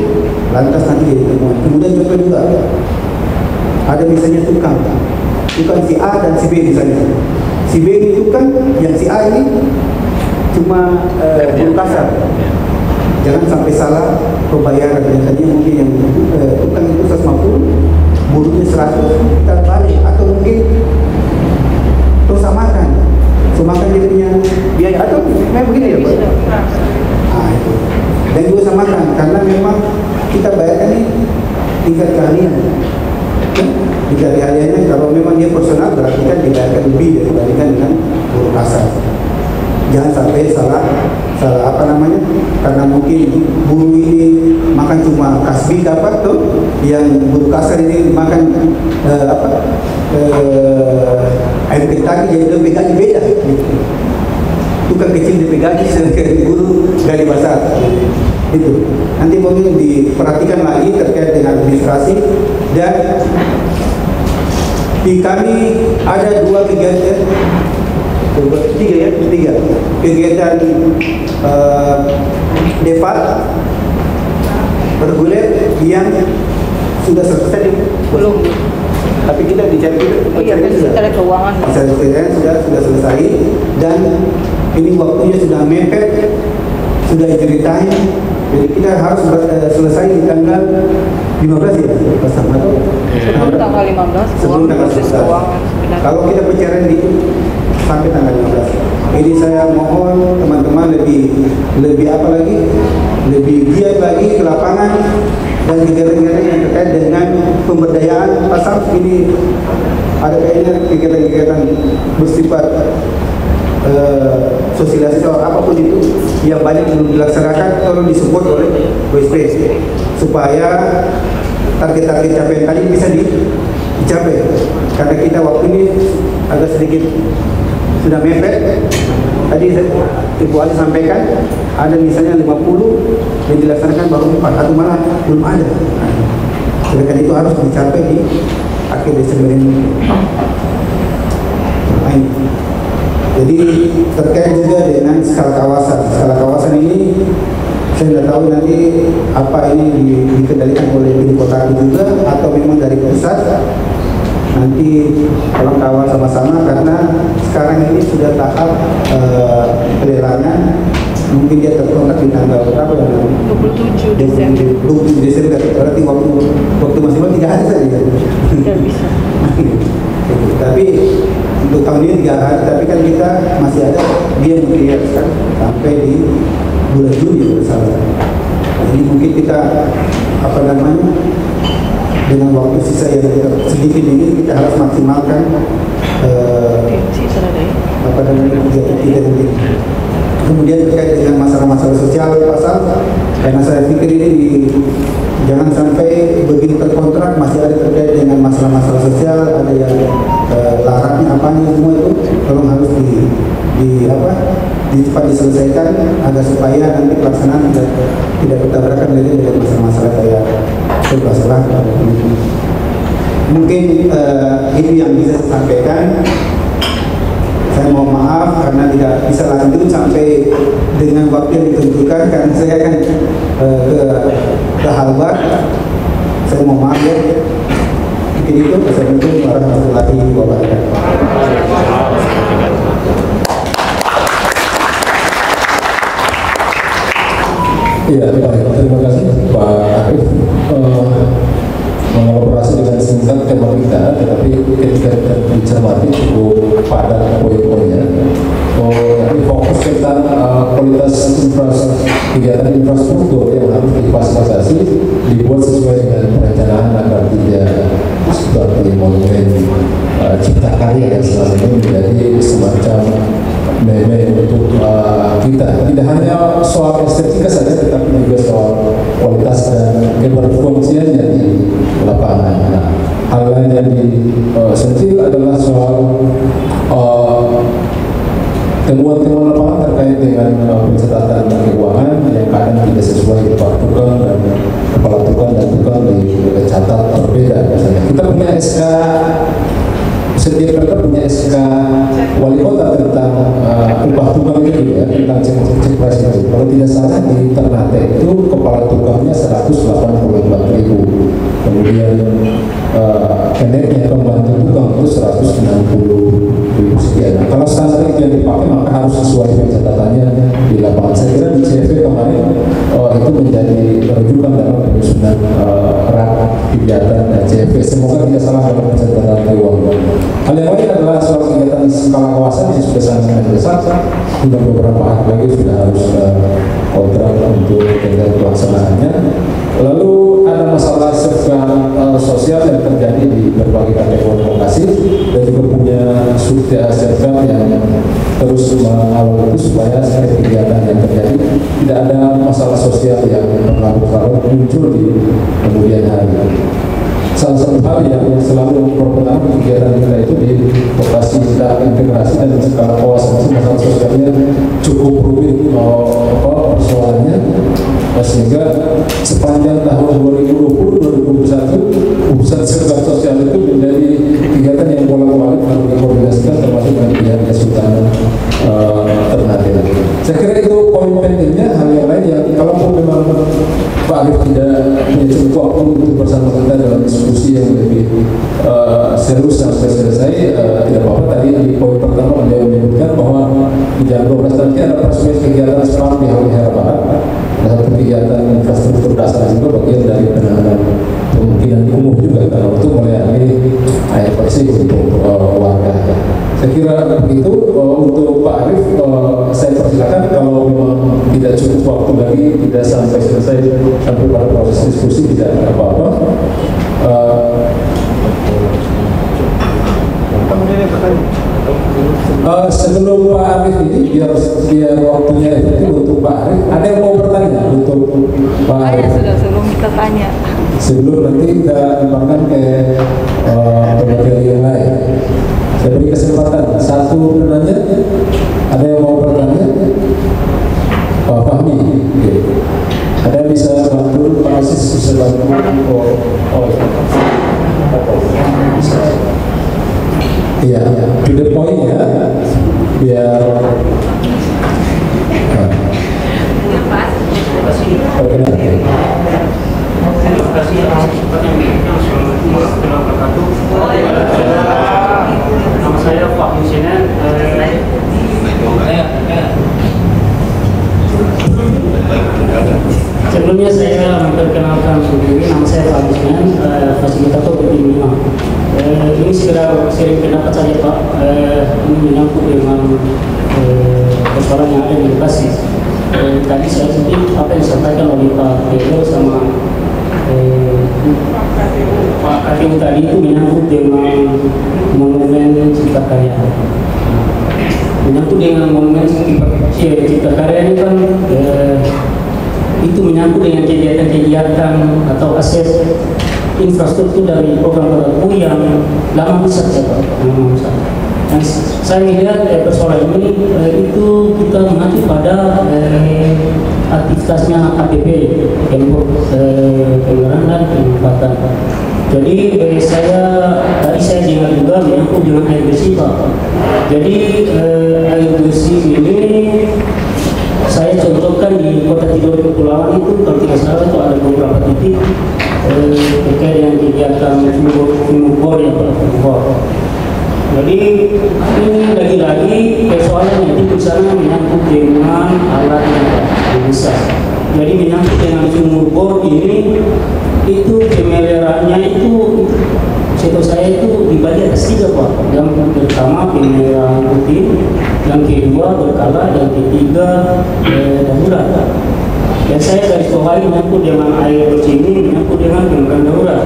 lantas nanti jadi temuan. Kemudian contoh juga ada misalnya tukang si A dan si B misalnya. Si B ini tukang, yang si A ini cuma buruh kasar. Jangan sampai salah pembayaran. Biasanya mungkin yang tukang itu 150, buruhnya 100, kita balik. Atau mungkin terus samakan dia punya biaya. Atau memang begini ya Pak? Nah itu. Dan juga samakan, karena memang kita bayarkan ini tingkat keahlian. Tingkat keahliannya kalau memang dia personal berarti kan dibayarkan lebih dibandingkan dengan buruh kasar. Jangan sampai salah karena mungkin buruh ini makan cuma kasbi dapat tuh, yang buruh kasar ini makan ayam Kentucky jadi lebih gaji beda. Tukang kecil lebih gaji sedangkan buruh gali besar. Itu nanti mungkin diperhatikan lagi terkait dengan administrasi. Dan di kami ada 2 kegiatan, 3 kegiatan debat reguler yang sudah selesai belum, tapi kita bicara secara keuangan sudah selesai, dan ini waktunya sudah mepet, sudah diceritain. Jadi kita harus selesai di tanggal 15 ya, sebelum tanggal 15 sebelum tanggal 15. Kalau kita bicara di sampai tanggal 15. Ini saya mohon teman-teman lebih apa lagi, lebih giat lagi ke lapangan dan kegiatan-kegiatan yang terkait dengan pemberdayaan pasar. Ini ada kayaknya kegiatan-kegiatan bersifat sosialisasi atau apapun itu yang banyak belum dilaksanakan, tolong disupport oleh WSP supaya target-target capaian tadi bisa dicapai. Karena kita waktu ini agak sedikit sudah mepet. Tadi Ibu Ali sampaikan ada misalnya 50 yang dilaksanakan baru 4 atau malah belum ada. Sedangkan itu harus dicapai di akhir Desember ini. Jadi terkait juga dengan skala kawasan. Skala kawasan ini saya tidak tahu nanti apa ini dikendalikan oleh tim kota juga atau memang dari pusat. Nanti tolong kawal sama-sama, karena sekarang ini sudah tahap pelelangan. Mungkin dia terkontrak di tanggal berapa ya? 27 Desember. 27 Desember, berarti waktu masih tidak ada saja. Tidak bisa. Tapi untuk tahun ini 3 hari, tapi kan kita masih ada dia mengkriaskan sampai di bulan Juni bersama. Jadi mungkin kita dengan waktu sisa yang sedikit ini kita harus maksimalkan kegiatan ini. Kemudian terkait dengan masalah-masalah sosial pasar, karena saya pikir ini jangan sampai begitu terkontrak masih ada terkait dengan masalah-masalah sosial, ada yang laraknya apanya semua itu tolong harus cepat diselesaikan agar supaya nanti pelaksanaan tidak bertabrakan lagi dengan masalah-masalah kayak masalah. Mungkin itu yang bisa saya sampaikan. Saya mohon maaf karena tidak bisa lanjut sampai dengan waktu yang ditentukan, karena saya akan ke Halbar Saya mau maaf ya. Mungkin itu. Assalamualaikum warahmatullahi wabarakatuh. Iya, baik. Terima kasih Pak Arif mengelaborasi dengan singkat tema kita, tetapi ketika kita mencermati cukup padat poin-poinnya. Ini fokus tentang kualitas kegiatan infrastruktur yang harus difasilitasi dibuat sesuai dengan perencanaan agar tidak seperti monumen cipta karya yang selama ini menjadi semacam meme untuk kita. Tidak hanya soal estetika saja, tetapi juga soal kualitas dan keberfungsiannya di lapangan. Nah, hal lain yang disentil adalah soal temuan-temuan lapangan terkait dengan pencatatan keuangan yang kadang tidak sesuai Pak Tukang dan Kepala Tukang dan Tukang dicatat berbeda. Misalnya kita punya SK, setiap mereka punya SK wali kota tentang upah tukang itu ya, tentang cek price itu. Kalau tidak salah di Ternate itu kepala tukangnya 184.000, kemudian keneknya pembantu tukang itu 160.000 sekian. Nah, kalau standar itu yang dipakai maka harus sesuai pencatatannya di lapangan. Saya kira di CV kemarin itu menjadi rujukan dalam penyusunan rak kegiatan CV. Semoga tidak salah dalam pencatatan keuangan. Hal yang lain adalah soal kegiatan skala kawasan yang sudah sangat besar. Sudah beberapa hari lagi sudah harus kontrak untuk kegiatan pelaksanaannya. Lalu ada masalah serta sosial yang terjadi di berbagai kategori lokasi dan juga punya serta yang terus mengawal itu supaya setiap kegiatan yang terjadi tidak ada masalah sosial yang berlarut-larut muncul di kemudian hari. Salah satu hal yang selalu memperkenalkan kegiatan kita itu di lokasi kita integrasi dan skala kawasan masalah sosialnya cukup rumit persoalannya, sehingga sepanjang tahun 2020-2021 urusan serta sosial itu menjadi kegiatan yang bolak-balik harus dikoordinasikan termasuk dengan pihak Kesultanan Ternate. Saya kira itu poin pentingnya. Hal yang lain yang kalaupun memang Pak Arif tidak punya cukup waktu untuk bersama kita dalam diskusi yang lebih serius sampai selesai, tidak apa-apa. Tadi di poin pertama beliau menyebutkan bahwa di jam 12 nanti ada peresmian kegiatan SPAM di Halmahera Barat. Ada satu kegiatan infrastruktur dasar juga bagian dari penanganan kemungkinan umum juga kalau untuk melayani air bersih untuk warga. Saya kira begitu. Untuk Pak Arif, saya persilakan kalau memang tidak cukup waktu lagi, tidak sampai selesai sampai pada proses diskusi, tidak apa-apa. Sebelum Pak Arif ini biar waktunya itu untuk Pak Arif, ada yang mau bertanya untuk Pak Arif? Sudah sebelum kita tanya. Sebelum nanti kita kembangkan ke pemateri yang lain. Saya beri kesempatan satu penanya. Ada yang mau bertanya? Pak Fahmi, okay. Ada yang bisa bantu Pak Aziz, bisa bantu? Iya, to the point ya, biar Terima kasih nama saya Pak Musina. Sebelumnya saya memperkenalkan diri, nama saya Pak Musina, fasilitator BPM 5. Ini segera sharing pendapat saja Pak. Ini menyangkut dengan persoalan yang ada di lokasi. Tadi saya sedikit apa yang disampaikan oleh Pak Pedro sama Pak Katim tadi itu menyangkut dengan monumen Cipta Karya. Menyangkut dengan monumen Cipta Karya ini kan itu menyangkut dengan kegiatan-kegiatan atau aset infrastruktur dari program tertentu yang lama besar Pak. Dan saya melihat persoalan ini itu kita mengacu pada aktivitasnya APP, pengelolaan dan pemanfaatan. Jadi tadi saya dengar juga menyangkut dengan air bersih Pak. Jadi air bersih ini saya contohkan di Kota Tidore Kepulauan itu kalau tidak salah itu ada beberapa titik terkait dengan kegiatan Fumubor ya Pak. Jadi ini lagi-lagi persoalan yang di sana menyangkut dengan alat yang besar. Jadi menyangkut dengan Fumubor ini itu pemeliharaannya itu setahu saya itu dibagi atas 3 Pak. Yang pertama pemeliharaan rutin, yang kedua berkala, yang ketiga darurat. Dan saya garis bawahi menyangkut dengan air bersih ini menyangkut dengan pemeliharaan darurat.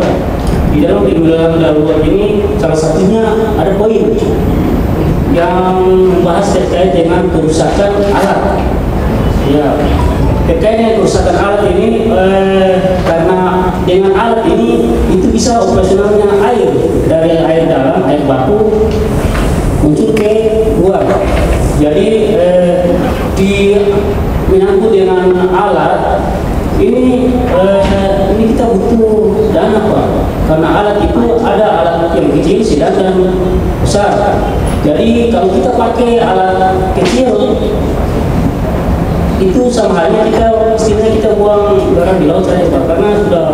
Di dalam pemeliharaan darurat ini salah satunya ada poin yang membahas terkait dengan kerusakan alat. Ya, terkait dengan kerusakan alat ini karena dengan alat ini itu bisa operasionalnya air dari air dalam, air baku muncul ke luar. Jadi di menyangkut dengan alat ini kita butuh dana Pak, karena alat itu ada alat yang kecil, sedang dan besar. Jadi kalau kita pakai alat kecil itu sama halnya istilahnya kita buang garam di laut saja Pak, karena sudah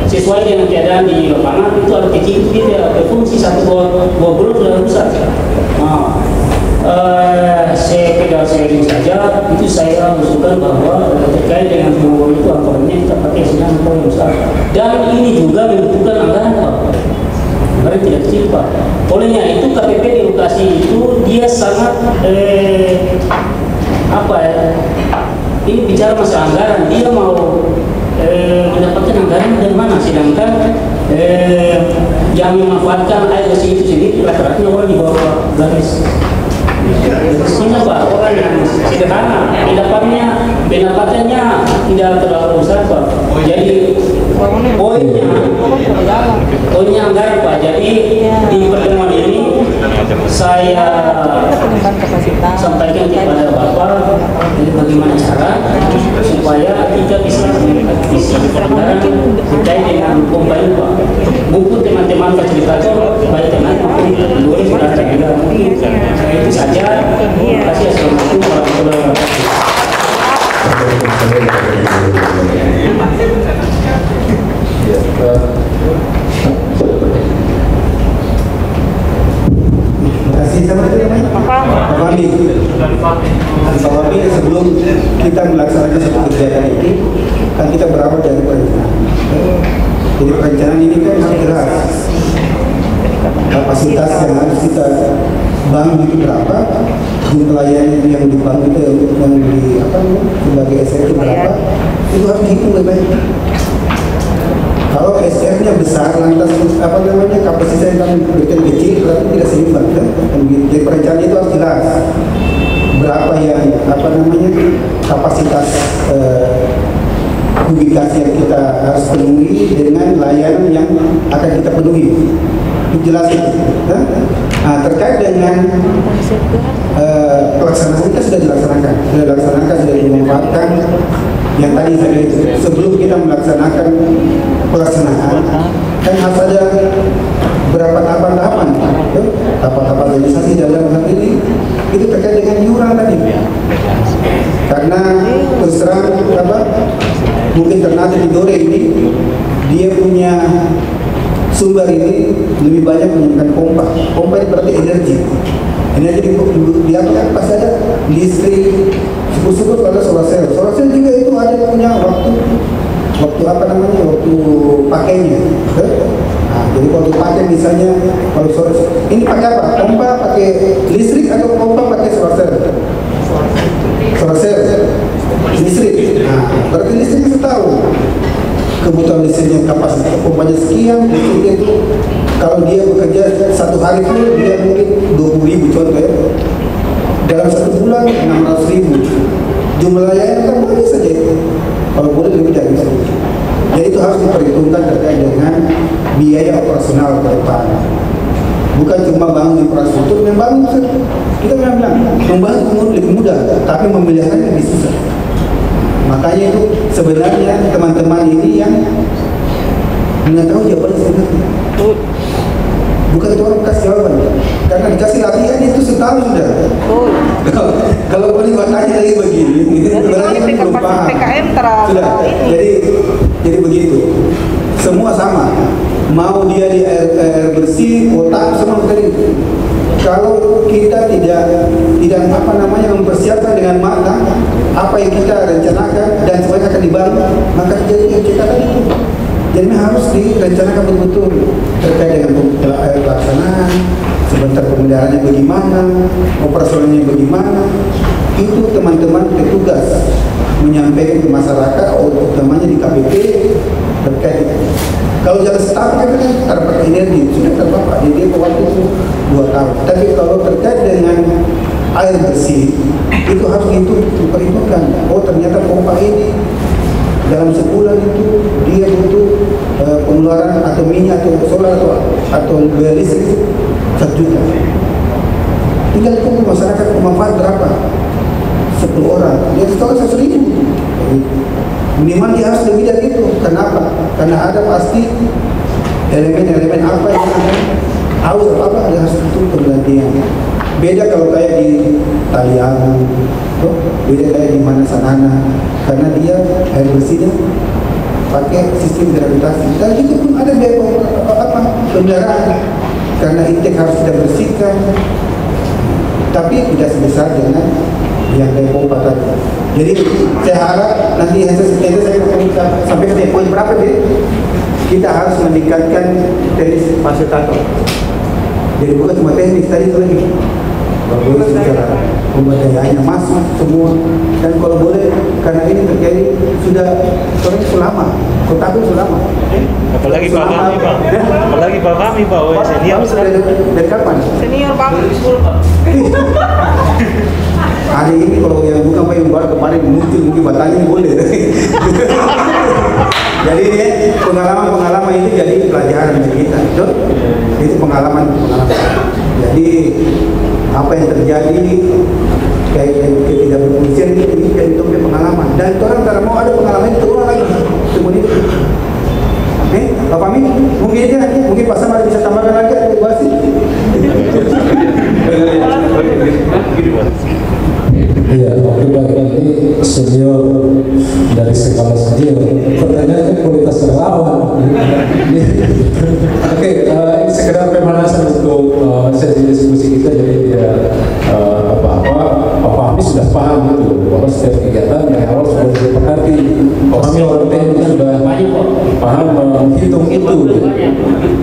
sesuai dengan keadaan di lapangan itu alat kecil itu dia berfungsi satu buah bulan sudah rusak. Sekedar sharing saja itu saya usulkan bahwa terkait dengan Fumubor itu anggarannya kita pakai sedang atau yang besar, dan ini juga membutuhkan anggaran Pak, anggaran tidak kecil Pak. Olehnya itu KPP di lokasi itu dia sangat ini bicara masalah anggaran, dia mau mendapatkan anggaran dari mana, sedangkan yang memanfaatkan air bersih itu sendiri rata-rata orang di bawah garis sehingga Pak, orang yang sederhana pendapatannya tidak terlalu besar Pak. Jadi poinnya anggaran Pak. Jadi di pertemuan ini saya sampaikan kepada Bapak bagaimana cara supaya kita bisa mengaktifkan anggaran terkait dengan pompa ini Pak. Buku teman-teman fasilitator baik teman-teman boleh berada juga mungkin itu saja. Terima kasih. Assalamualaikum warahmatullahi wabarakatuh. Terima kasih sama Pak Fahmi. Sebelum kita melaksanakan satu kegiatan ini kan kita berawal dari perencanaan. Jadi perencanaan ini kan harus jelas kapasitas yang harus kita bangun itu berapa, jumlah yang dibangun itu yang di sebagai SR itu berapa, itu harus dihitung lebih baik. Kalau SR-nya besar, lantas kapasitas yang kami berikan kecil, berarti tidak seimbang kan? Jadi perencanaan itu harus jelas berapa yang kapasitas kubikasi yang kita harus penuhi dengan layanan yang akan kita penuhi. Jelas itu. Nah, terkait dengan pelaksanaan kita sudah dilaksanakan, sudah dimanfaatkan. Yang tadi saya sebelum kita melaksanakan pelaksanaan kan harus ada berapa tahapan-tahapan, tahapan realisasi dalam hal ini itu terkait dengan iuran tadi. Karena terus terang mungkin Ternate Tidore ini dia punya sumber ini lebih banyak menggunakan pompa. Pompa itu berarti energi di atas pasti ada listrik, syukur-syukur ada solar cell. Solar cell juga itu ada punya waktu pakainya. Nah, jadi kalau dipakai misalnya kalau solar ini pakai apa? Pompa pakai listrik atau pompa pakai solar cell? Solar cell listrik. Nah, berarti listrik bisa tahu kebutuhan listriknya, kapasitas pompanya sekian. Listrik itu kalau dia bekerja satu hari itu dia mungkin 20.000 contoh ya, dalam satu bulan 600.000. Jumlahnya kan banyak saja kalau boleh lebih dari itu. Jadi itu harus diperhitungkan terkait dengan biaya operasional ke depan. Bukan cuma bangun infrastruktur, membangun kita bilang membangun lebih mudah, tapi memeliharanya lebih susah. Makanya itu sebenarnya teman-teman ini yang nggak tahu jawabannya sebenarnya. Bukan itu orang kasih jawaban. karena dikasih latihan itu setahun sudah. Oh. Kalau boleh tanya lagi begini, ini berarti kan belum paham. PKM Sudah, jadi begitu. Semua sama. Mau dia di air bersih, otak semua tadi. Kalau kita tidak mempersiapkan dengan matang apa yang kita rencanakan dan semuanya akan dibangun, maka terjadi cekatan itu. Jadi harus direncanakan betul-betul terkait dengan pelaksanaan, sebentar pemeliharaannya bagaimana, operasionalnya bagaimana. Itu teman-teman petugas menyampaikan ke masyarakat, utamanya di KPP terkait itu. Kalau jalan setapak itu kan terdapat energi, sudah terdapat, jadi waktu itu 2 tahun. Tapi kalau terkait dengan air bersih, itu harus diperhitungkan. Oh ternyata pompa ini dalam sebulan itu dia butuh pengeluaran atau minyak atau solar atau biaya listrik 1 juta. Tinggal tunggu masyarakat pemanfaat berapa? 10 orang, dia setor 1.000. Minimal dia harus lebih dari itu. Kenapa? Karena ada pasti elemen-elemen apa yang akan apa dia harus itu pergantian. Beda kalau kayak di Talian, beda kayak di mana Sanana, karena dia air bersihnya pakai sistem gravitasi. Dan itu pun ada biaya pemeliharaan, karena intake harus kita bersihkan, tapi tidak sebesar dengan yang dari pompa tadi. Jadi saya harap nanti saya sampai ke poin berapa deh? Kita harus meningkatkan teknis fasilitator. Jadi bukan cuma teknis tadi itu lagi. Bagaimana secara pemberdayaannya masuk semua, dan kalau boleh karena ini terjadi sudah lama, kota pun sudah lama. Apalagi Pak Fahmi, Pak. Apalagi Pak Fahmi, Pak. Senior dari kapan? Senior banget di sekolah, Pak. Ada ini kalau yang bukan Pak yang baru kemarin muncul mungkin batanya boleh. Jadi ini pengalaman ini jadi pelajaran bagi kita, itu pengalaman. Jadi apa yang terjadi kayak ketidakberfungsian ini jadi topik pengalaman, dan orang kalau mau ada pengalaman itu terulang lagi semua itu. Pak Fahmi, mungkin Pak Samar bisa tambahkan lagi atau bahas Iya, oke baik, ini senior dari skala senior. Pertanyaannya kualitas relawan. Oke, ini sekedar pemanasan untuk sesi diskusi kita. Jadi ya Pak Fahmi sudah paham itu bahwa setiap kegiatan yang awal sudah disepakati. Pak Fahmi orang teknik sudah paham menghitung itu.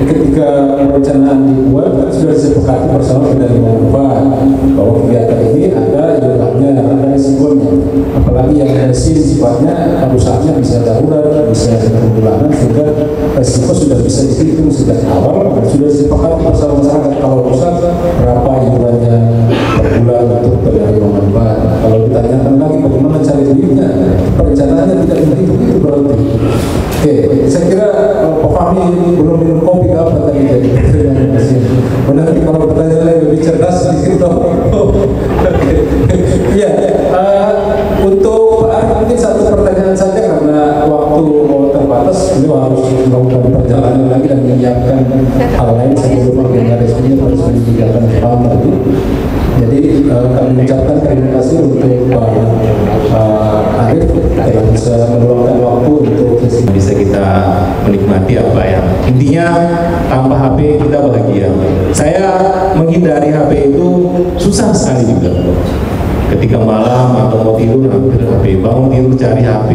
Ketika perencanaan dibuat sudah disepakati bersama penerima manfaat bahwa kegiatan ini ada jumlahnya, ada risikonya, apalagi yang mesin sifatnya rusaknya bisa darurat, bisa bulanan, sehingga risiko sudah bisa dihitung sejak awal dan sudah disepakati bersama masyarakat. Kalau rusak berapa iurannya per bulan untuk penerima manfaat. Kalau ditanyakan lagi bagaimana cari duitnya, perencanaannya tidak begitu itu berarti. Oke, saya kira Pak Fahmi belum minum kopi apa tadi dari terima kasih. Nanti kalau pertanyaan lebih cerdas sedikit toh. Ya, untuk Pak Arif mungkin satu pertanyaan saja karena waktu terbatas. Beliau harus melakukan perjalanan lagi dan menyiapkan hal lain sebelum organisasinya harus meninggalkan paham tadi. Jadi kami ucapkan terima kasih untuk Pak Arif yang bisa meluangkan waktu untuk bisa kita menikmati apa ya. Intinya tanpa HP kita bahagia. Saya menghindari HP itu susah sekali juga. Ketika malam atau mau tidur hampir HP, bangun tidur cari HP.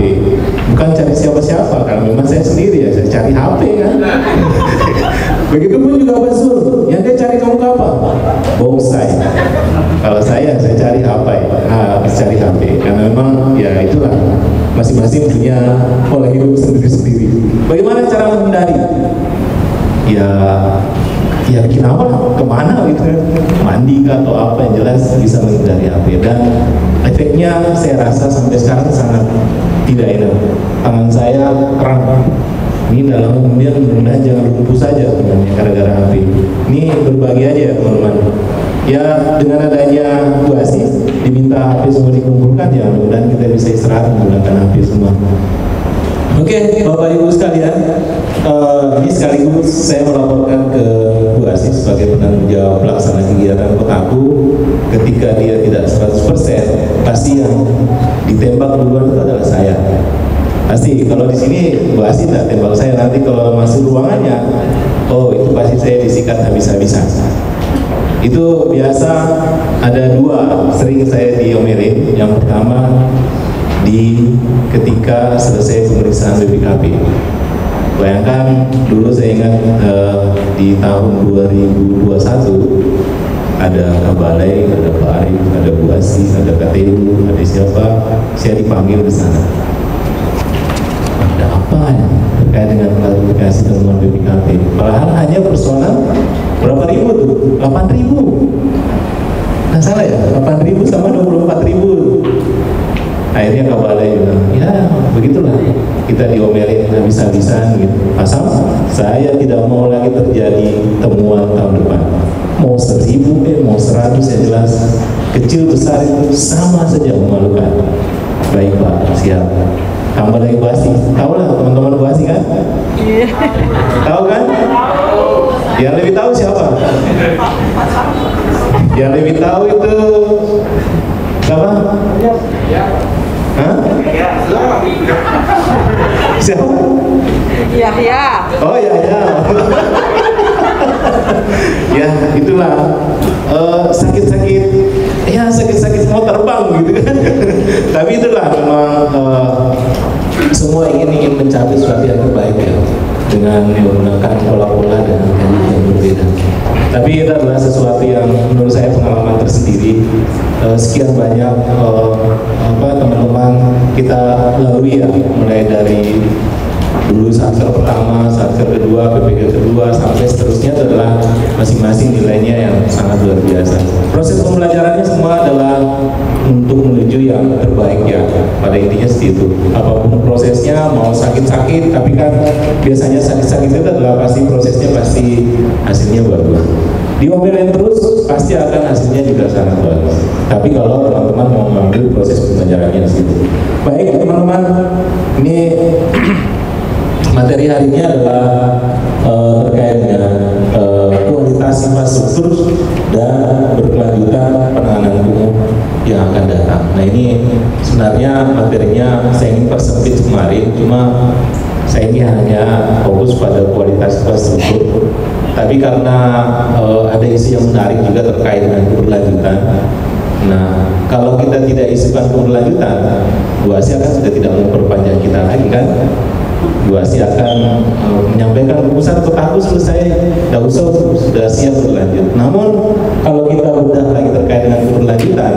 Bukan cari siapa-siapa, karena memang saya sendiri ya, saya cari HP kan. Begitupun juga Pak Zul, yang dia cari kamu apa? Bonsai. Kalau saya cari HP, habis cari HP, karena memang ya itulah masing-masing punya pola hidup sendiri-sendiri. Bagaimana cara menghindari? Ya bikin apa lah, kemana gitu, mandi atau apa yang jelas bisa menghindari HP. Dan efeknya saya rasa sampai sekarang sangat tidak enak. Tangan saya kram. Ini dalam kemudian mudah-mudahan jangan lumpuh saja sebenarnya gara-gara HP. Ini berbagi aja ya teman-teman. Ya dengan adanya Bu Asis diminta HP semua dikumpulkan, ya mudah-mudahan kita bisa istirahat menggunakan HP semua. Oke, Bapak Ibu sekalian, ini sekaligus saya melaporkan ke Bu Asis sebagai penanggung jawab pelaksana kegiatan kotaku, ketika dia tidak 100%, pasti yang ditembak duluan itu adalah saya. Pasti kalau di sini Bu Asi tidak tembak saya, nanti kalau masuk ruangannya, oh itu pasti saya disikat habis-habisan. Itu biasa ada dua, sering saya diomelin. Yang pertama ketika selesai pemeriksaan BPKP. Bayangkan dulu saya ingat di tahun 2021 ada Kabalai, ada Pak Arif, ada Bu Asi, ada KTU, ada siapa, saya dipanggil ke sana. Ada apa ya terkait dengan klarifikasi temuan BPKP? Padahal hanya personal berapa ribu tuh? 8.000. Nggak salah ya? 8.000 sama 24.000. Akhirnya Kabalai bilang, ya begitulah, kita diomelin habis-habisan gitu. Asal saya tidak mau lagi terjadi temuan tahun depan. Mau 1.000 mau 100 yang jelas, kecil besar itu sama saja memalukan. Baik Pak, siap. Tambah lagi Bu Asi, tahu lah teman-teman Bu Asi kan? Tahu kan? Yang lebih tahu siapa? Yang lebih tahu itu siapa? Hah? Siapa? Yahya. Oh ya. Ya itulah sakit-sakit, ya sakit-sakit mau terbang gitu kan. Tapi itulah memang semua ingin mencapai sesuatu yang terbaik ya, dengan menggunakan pola-pola dan teknik yang berbeda. Tapi itu adalah sesuatu yang menurut saya pengalaman tersendiri. Sekian banyak teman-teman kita lalui ya, mulai dari dulu satker pertama, satker kedua, PPK kedua, sampai seterusnya adalah masing-masing nilainya yang sangat luar biasa. Proses pembelajarannya semua adalah untuk menuju yang terbaik ya, pada intinya seperti itu. Apapun prosesnya, mau sakit-sakit, tapi kan biasanya sakit-sakit itu adalah pasti prosesnya pasti hasilnya bagus. Diomelin terus pasti akan hasilnya juga sangat bagus. Tapi kalau teman-teman mau mengambil proses pembelajarannya di situ. Baik teman-teman, ini materi hari ini adalah terkait dengan kualitas infrastruktur dan berkelanjutan penanganan kumuh yang akan datang. Nah ini sebenarnya materinya saya ingin persempit kemarin, cuma saya ini hanya fokus pada kualitas infrastruktur. Tapi karena ada isu yang menarik juga terkait dengan keberlanjutan. Nah, kalau kita tidak isukan keberlanjutan, Bu Asi akan sudah tidak memperpanjang kita lagi kan? Bu Asi akan menyampaikan rumusan kotaku selesai, tidak usah, sudah siap berlanjut. Namun kalau kita udah lagi terkait dengan keberlanjutan,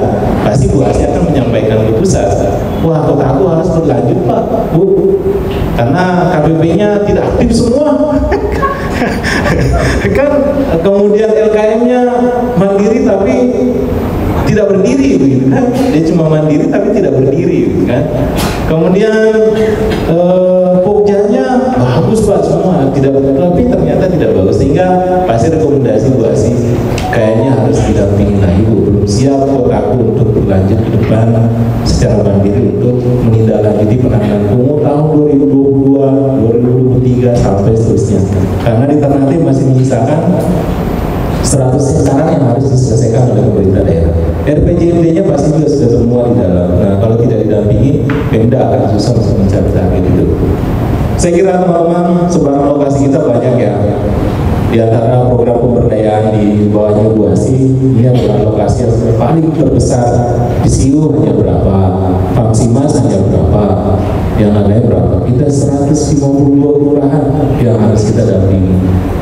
pasti Bu Asi akan menyampaikan ke pusat, wah kotaku harus berlanjut Pak, Bu, karena KPP-nya tidak aktif semua. Kan kemudian LKM-nya mandiri tapi tidak berdiri gitu kan, dia cuma mandiri tapi tidak berdiri gitu kan. Kemudian Pokjanya bagus Pak semua, tidak tapi ternyata tidak bagus, sehingga pasti rekomendasi Bu Asi kayaknya harus didampingi lagi Bu, belum siap kotaku untuk berlanjut ke depan secara mandiri untuk menindaklanjuti penanganan kumuh tahun 2022, 2023 sampai seterusnya, karena di Ternate masih menyisakan 100 hektar yang harus diselesaikan oleh pemerintah daerah. RPJMD-nya pasti juga sudah semua di dalam. Nah, kalau tidak didampingi, Pemda akan susah untuk mencapai target itu. Saya kira teman-teman, sebarang lokasi kita banyak ya. Di antara program pemberdayaan di bawahnya Bu Asi, ini adalah lokasi yang paling terbesar. Di Siu hanya berapa, Famsimas hanya berapa, yang lainnya berapa. Kita 152 kelurahan yang harus kita dampingi.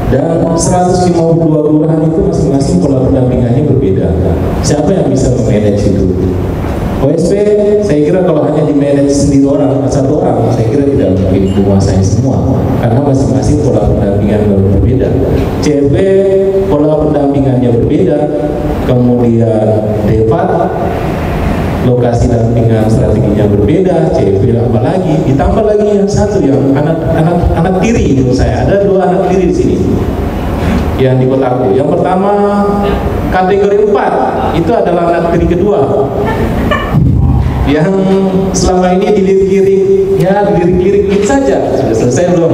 Dan 152 kelurahan itu masing-masing pola pendampingannya berbeda. Siapa yang bisa memanage itu? OSP, saya kira kalau hanya di-manage sendiri satu orang, saya kira tidak mungkin menguasai semua, karena masing-masing pola pendampingan berbeda. CFP pola pendampingannya berbeda, kemudian DEPAT lokasi dampingan strateginya berbeda, CFP apalagi, ditambah lagi yang satu yang anak tiri itu saya ada 2 anak tiri di sini yang di kotaku. Yang pertama kategori 4 itu adalah anak tiri kedua yang selama ini dilirik-lirik saja, sudah selesai belum?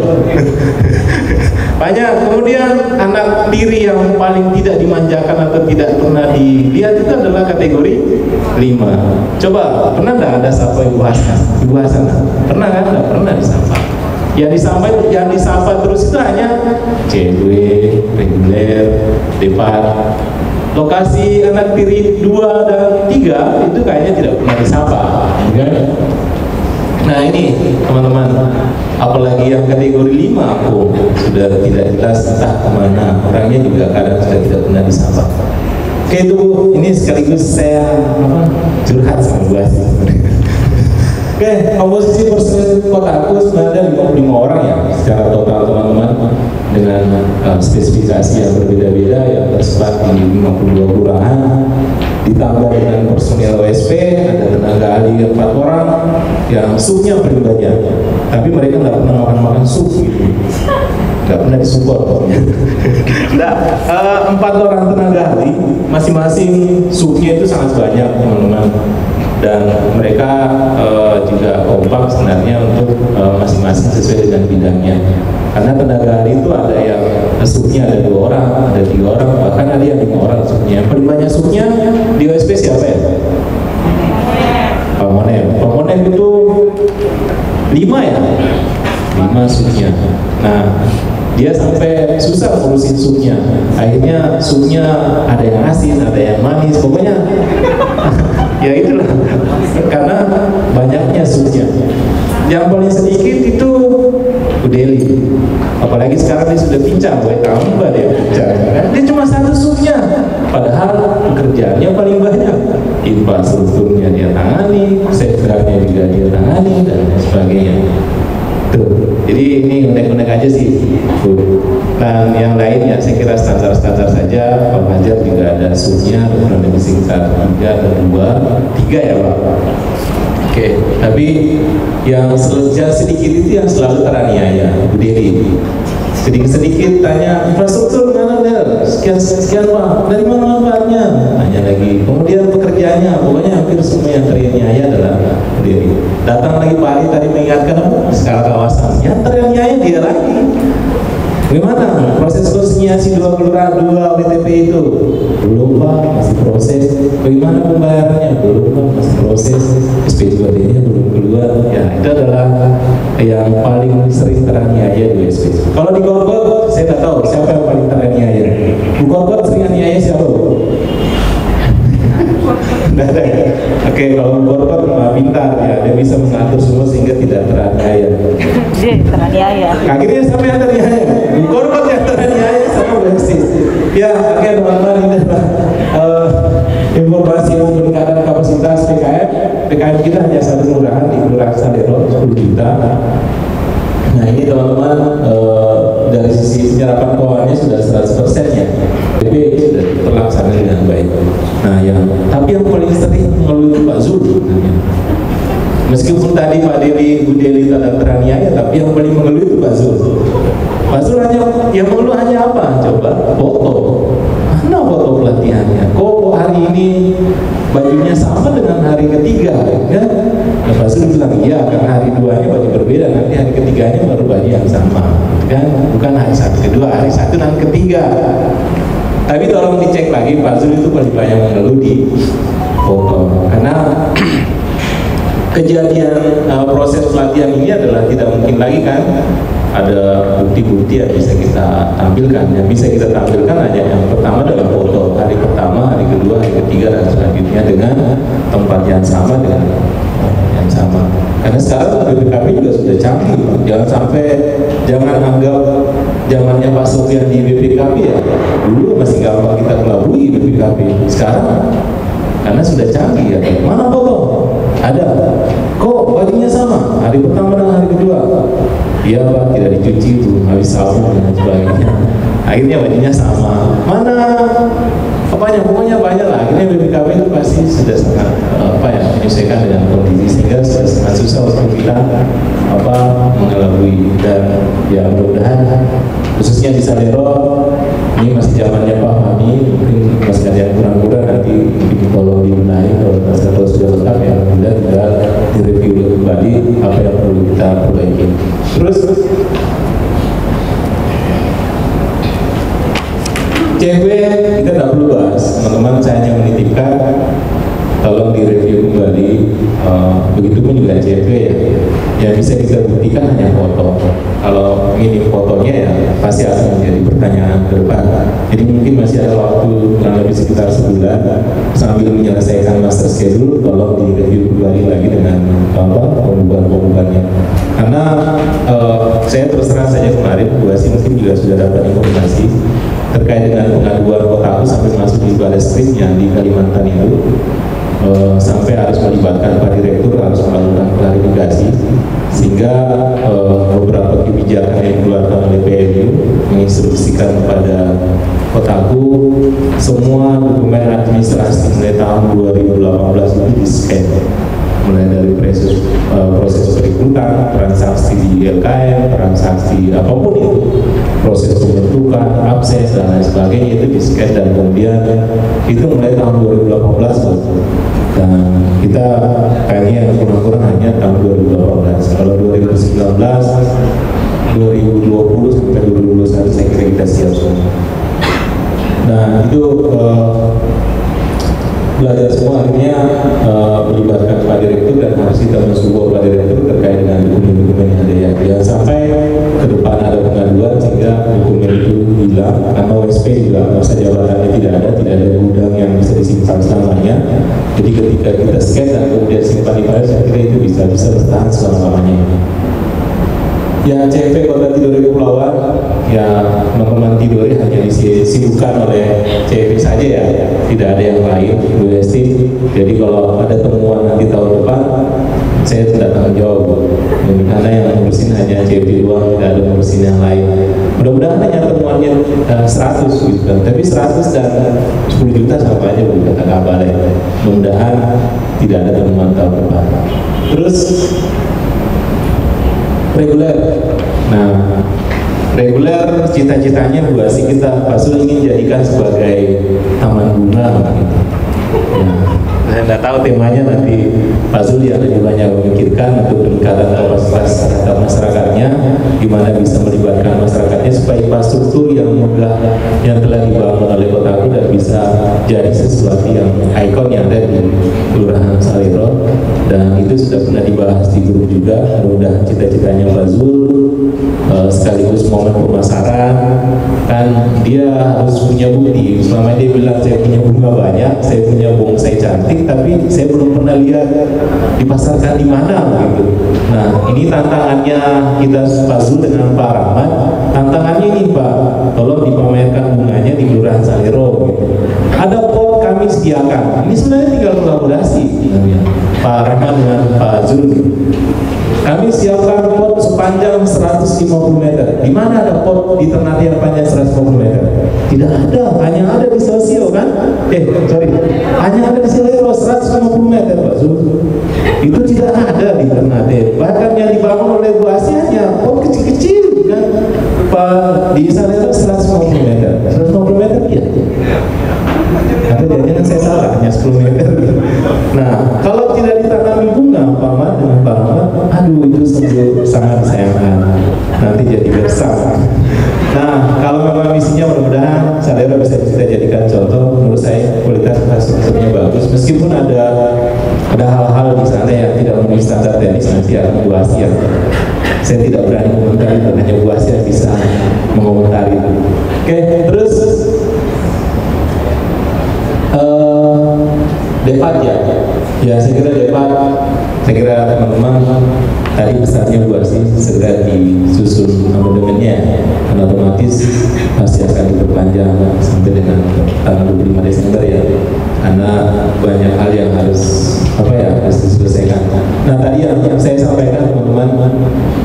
banyak. Kemudian anak tiri yang paling tidak dimanjakan atau tidak pernah dilihat itu adalah kategori 5. Coba pernah nggak ada sapa ibu Hasan? Pernah kan? Nggak pernah disapa. Yang disapa terus itu hanya cewek, reguler, depan. Lokasi anak tiri 2 dan 3 itu kayaknya tidak pernah disapa, kan? Nah ini teman-teman, apalagi yang kategori 5 aku sudah tidak jelas entah kemana, orangnya juga kadang sudah tidak pernah disapa. Oke, itu ini sekaligus saya curhat sama gua sih. Oke, komposisi personil kota aku sebenarnya 55 orang ya secara total teman-teman, dengan spesifikasi yang berbeda-beda yang tersebar di 52 kelurahan, ditambah dengan personil OSP, ada tenaga ahli 4 orang yang sup-nya pribadi, tapi mereka nggak pernah makan sup gitu, nggak pernah disupport pokoknya. Nah, 4 orang tenaga ahli, masing-masing sup-nya itu sangat banyak teman-teman, dan mereka juga kompak sebenarnya untuk masing-masing sesuai dengan bidangnya. Karena tenaga ahli itu ada yang subnya ada 2 orang, ada 3 orang, bahkan ada yang 5 orang subnya. Yang paling banyak subnya di OSP siapa ya? Pak Monem itu 5 ya? 5 subnya. Nah, dia sampai susah ngurusin supnya. Akhirnya supnya ada yang asin, ada yang manis, pokoknya ya itulah, karena banyaknya supnya. Yang paling sedikit itu Udeli, apalagi sekarang dia sudah pincang, tambah dia pincang, kan? Dia cuma 1 supnya, padahal pekerjaannya paling banyak. Infrastrukturnya dia tangani, safeguardnya juga dia tangani, dan sebagainya. Tuh. Jadi ini unek-unek aja sih. Dan yang lain ya saya kira standar-standar saja. Pak Fajar juga ada supnya, kurang lebih sekitar 3 atau 3 ya Pak. Oke, tapi yang sedikit itu yang selalu teraniaya, Bu Dewi. Sedikit-sedikit tanya infrastruktur mana ada, sekian Pak, dari mana manfaatnya? Tanya lagi. Kemudian pekerjaannya, pokoknya hampir semua yang teraniaya adalah Bu Dewi. Datang lagi Pak Ali tadi mengingatkan skala kawasan, yang teraniaya dia lagi. Bagaimana proses konsinyasi 2 kelurahan 2 WTP itu? Belum Pak, masih proses. Bagaimana pembayarannya? Belum Pak, masih proses. SP2D-nya belum keluar. Ya, itu adalah yang paling sering teraniaya di SP. Kalau di Gorgot, saya tak tahu siapa yang paling teraniaya. Bu Gorgot sering aniaya siapa Bu? Nggak ada ya? Oke, kalau Gorgot pintar ya, dia bisa mengatur semua sehingga tidak teraniaya. Dia teraniaya. Akhirnya siapa yang teraniaya? Gorgot yang teraniaya sama Bengsis. Ya, oke teman-teman, ini adalah informasi peningkatan kapasitas PKM. PKM kita hanya 1 kelurahan di Kelurahan Salero, 10 juta. Nah ini teman-teman, dari sisi penyerapan keuangannya sudah 100% ya. BP sudah terlaksana dengan baik. Nah tapi yang paling sering mengeluh itu Pak Zul. Meskipun tadi Pak Deli, Bu Deli tidak teraniaya, tapi yang paling mengeluh itu Pak Zul. Pak Zul hanya yang mengeluh hanya apa? Coba foto. Mana foto pelatihannya? Kok hari ini bajunya sama dengan hari ketiga? Kan? Nah, Pak Zul bilang iya, karena hari 2-nya baju berbeda, nanti hari ketiganya baru baju yang sama. Kan? Bukan hari 1 kedua, hari 1 dan ketiga. Tapi tolong dicek lagi, Pak Zul itu paling banyak mengeluh di foto. Karena kejadian proses pelatihan ini adalah tidak mungkin lagi kan ada bukti-bukti yang bisa kita tampilkan. Yang bisa kita tampilkan hanya yang pertama adalah foto hari pertama, hari kedua, hari ketiga, dan selanjutnya dengan tempat yang sama, dengan yang sama. Karena sekarang BPKP juga sudah canggih. Jangan anggap zamannya Pak Sofian di BPKP ya. Dulu masih gampang kita kelabui BPKP. Sekarang karena sudah canggih ya. Mana foto? Ada. Kok bajunya sama? Hari pertama dan hari kedua. Iya Pak, tidak dicuci itu, habis sabun dan sebagainya. Akhirnya bajunya sama. Mana? Pokoknya banyak lah. Akhirnya BPKP itu pasti sudah sangat menyesuaikan dengan kondisi, sehingga sudah sangat susah untuk kita mengelabui. Dan ya mudah-mudahan khususnya di Salero ini masih zamannya Pak Fahmi, mungkin masih ada yang kurang-kurang, nanti mungkin kalau dibenahi, kalau Salero sudah lengkap ya alhamdulillah tinggal direview kembali apa yang perlu kita perbaiki. Terus CFW kita tidak perlu bahas, teman-teman. Saya hanya menitipkan, tolong direview kembali. Begitupun juga CFW ya. Yang bisa kita buktikan hanya foto. Kalau ini fotonya ya pasti akan menjadi pertanyaan ke depan. Jadi mungkin masih ada waktu kurang lebih sekitar sebulan sambil menyelesaikan master schedule, tolong direview kembali lagi dengan pembubahan-pembubahannya. Karena saya terus terang saja kemarin, Bu Asi mungkin juga sudah dapat informasi terkait dengan pengaduan Kotaku sampai masuk di Barreskrim yang di Kalimantan itu. Sampai harus melibatkan Pak Direktur, harus melakukan klarifikasi, sehingga beberapa kebijakan yang dikeluarkan oleh PMU menginstruksikan kepada Kotaku semua dokumen administrasi mulai tahun 2018 itu di-scan, mulai dari proses periputan, transaksi di LKM, transaksi apapun itu, proses pembentukan, abses dan lain sebagainya itu di-scan, dan kemudian itu mulai tahun 2018 dan kita kayaknya yang kurang-kurang hanya tahun 2018. Kalau 2019, 2020 sampai 2021 saya kira kita siap semua. Nah itu belajar semua akhirnya melibatkan Pak Direktur, dan harus kita mensupport Pak Direktur terkait dengan dokumen-dokumen yang ada ya. Jangan sampai ke depan ada pengaduan sehingga dokumen itu hilang, karena OSP juga masa jabatannya tidak ada gudang yang bisa disimpan selamanya. Jadi ketika kita scan dan kemudian simpan di file, saya kira itu bisa bertahan selama-lamanya. Ya, CFW Kota Tidore Kepulauan, ya teman-teman Tidore hanya disibukkan oleh CFW saja ya, tidak ada yang lain, Bu Esti. Jadi kalau ada temuan nanti tahun depan, saya tidak tanggung jawab, karena yang ngurusin hanya CFW doang, tidak ada ngurusin yang lain. Mudah-mudahan hanya temuannya 100 gitu kan, tapi 100 dan 10 juta sama aja Bu, kata kabar ya. Mudah-mudahan tidak ada temuan tahun depan. Terus reguler. Nah, reguler cita-citanya Bu Asi kita Pasul ingin jadikan sebagai taman bunga gitu. Nah, saya tidak tahu temanya, nanti Pak Zul yang lebih banyak memikirkan untuk peningkatan kapasitas terhadap masyarakatnya, gimana bisa melibatkan masyarakatnya supaya infrastruktur yang megah yang telah dibangun oleh Kotaku dan bisa jadi sesuatu yang ikon yang ada di Kelurahan Salero, dan itu sudah pernah dibahas di grup juga. Mudah cita-citanya Pak Zul sekaligus momen pemasaran, kan dia harus punya bukti. Selama dia bilang saya punya bunga banyak, saya punya bonsai cantik, tapi saya belum pernah lihat dipasarkan di mana gitu. Nah, ini tantangannya kita Pak Zul dengan Pak Rahmat. Tantangannya ini Pak, tolong dipamerkan bunganya di Kelurahan Salero gitu. Ada pot kami sediakan. Ini sebenarnya tinggal kolaborasi Pak Rahmat dengan Pak Zul. Kami siapkan pot sepanjang 150 meter. Di mana ada pot di Ternate yang panjang 150 meter? Tidak ada, hanya ada di Sosio kan? Hanya ada di Salero 150 meter Pak Zul. Itu tidak ada di Ternate. Bahkan yang dibangun oleh Bu Asi hanya pot kecil-kecil kan? Pak di Salero 150 meter. 150 meter iya. Atau jangan saya salah, hanya 10 meter. Nah, kalau tidak ditanami bunga, Pak Mat dengan Pak Mat, aduh itu sangat disayangkan. Nanti jadi besar. Nah, kalau memang misinya mudah-mudahan Salero bisa kita jadikan contoh. Menurut saya kualitas infrastrukturnya bagus, meskipun ada hal-hal di sana yang tidak memenuhi standar teknis, nanti akan Bu Asi yang saya tidak berani mengomentari, dan hanya Bu Asi yang bisa mengomentari. Oke, terus debat ya saya kira debat, saya kira teman-teman tadi pesannya Bu Asi segera disusun amandemennya, karena otomatis pasti akan diperpanjang sampai dengan tanggal 25 Desember ya, karena banyak hal yang harus harus diselesaikan. Nah tadi yang saya sampaikan teman-teman,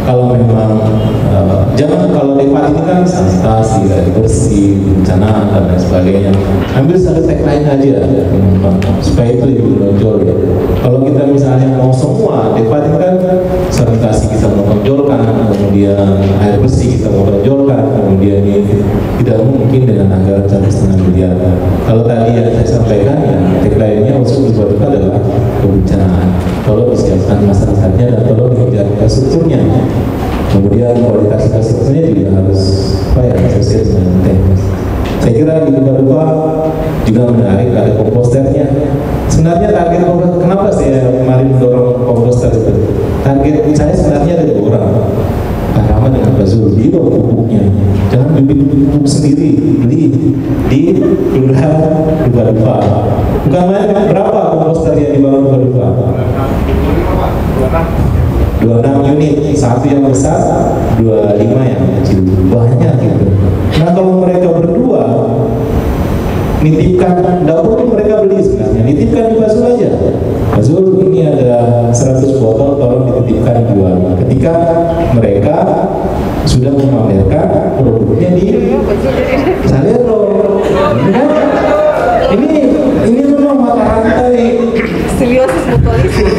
kalau memang jangan, kalau debat ini kan sanitasi, bersih, bencana dan lain sebagainya, ambil satu tagline aja supaya itu lebih menonjol ya. Kalau kita misalnya mau semua debat ini kan sanitasi kita mau tonjolkan, kemudian air bersih kita mau tonjolkan, kemudian ini tidak mungkin dengan anggaran 1,5 miliar. Kalau tadi yang saya sampaikan ya tagline-nya usul dibuat adalah kebencanaan. Kalau disiapkan masyarakatnya dan kalau dikejar infrastrukturnya, kemudian kualitas infrastrukturnya juga harus sesuai dengan teknis. Saya kira di Lupa juga menarik, ada komposternya. Sebenarnya target kenapa saya kemarin mendorong komposter itu? Target saya sebenarnya ada 2 orang. Pak Rahmat dengan Pak Zul, beli dong pupuknya. Jangan beli pupuk sendiri, beli di Kelurahan Lupa. Bukan main, berapa komposter yang dibangun Lupa? 26 unit, 1 yang besar, 25 yang kecil, banyak gitu. Nah kalau mereka berdua nitipkan, tidak perlu mereka beli sebenarnya, nitipkan di Pak Zul aja. Pak Zul, ini ada 100 botol, tolong dititipkan jual. Ketika mereka sudah memamerkan produknya di Salero, ini memang mata rantai. Simbiosis mutualisme.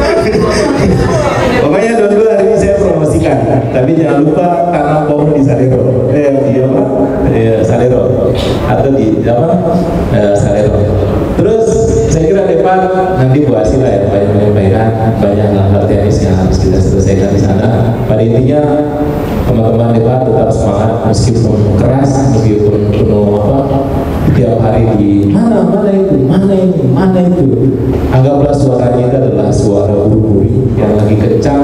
Pokoknya dua hari ini saya promosikan, tapi jangan lupa karena bom di Salero, Salero atau di Salero. Terus saya kira depan nanti Bu Asih lah yang banyak menyampaikan, banyak hal teknis yang harus kita selesaikan di sana. Pada intinya teman-teman depan tetap semangat meskipun keras, meskipun penuh tiap hari di mana itu. Anggaplah suara kita adalah suara buri yang lagi kencang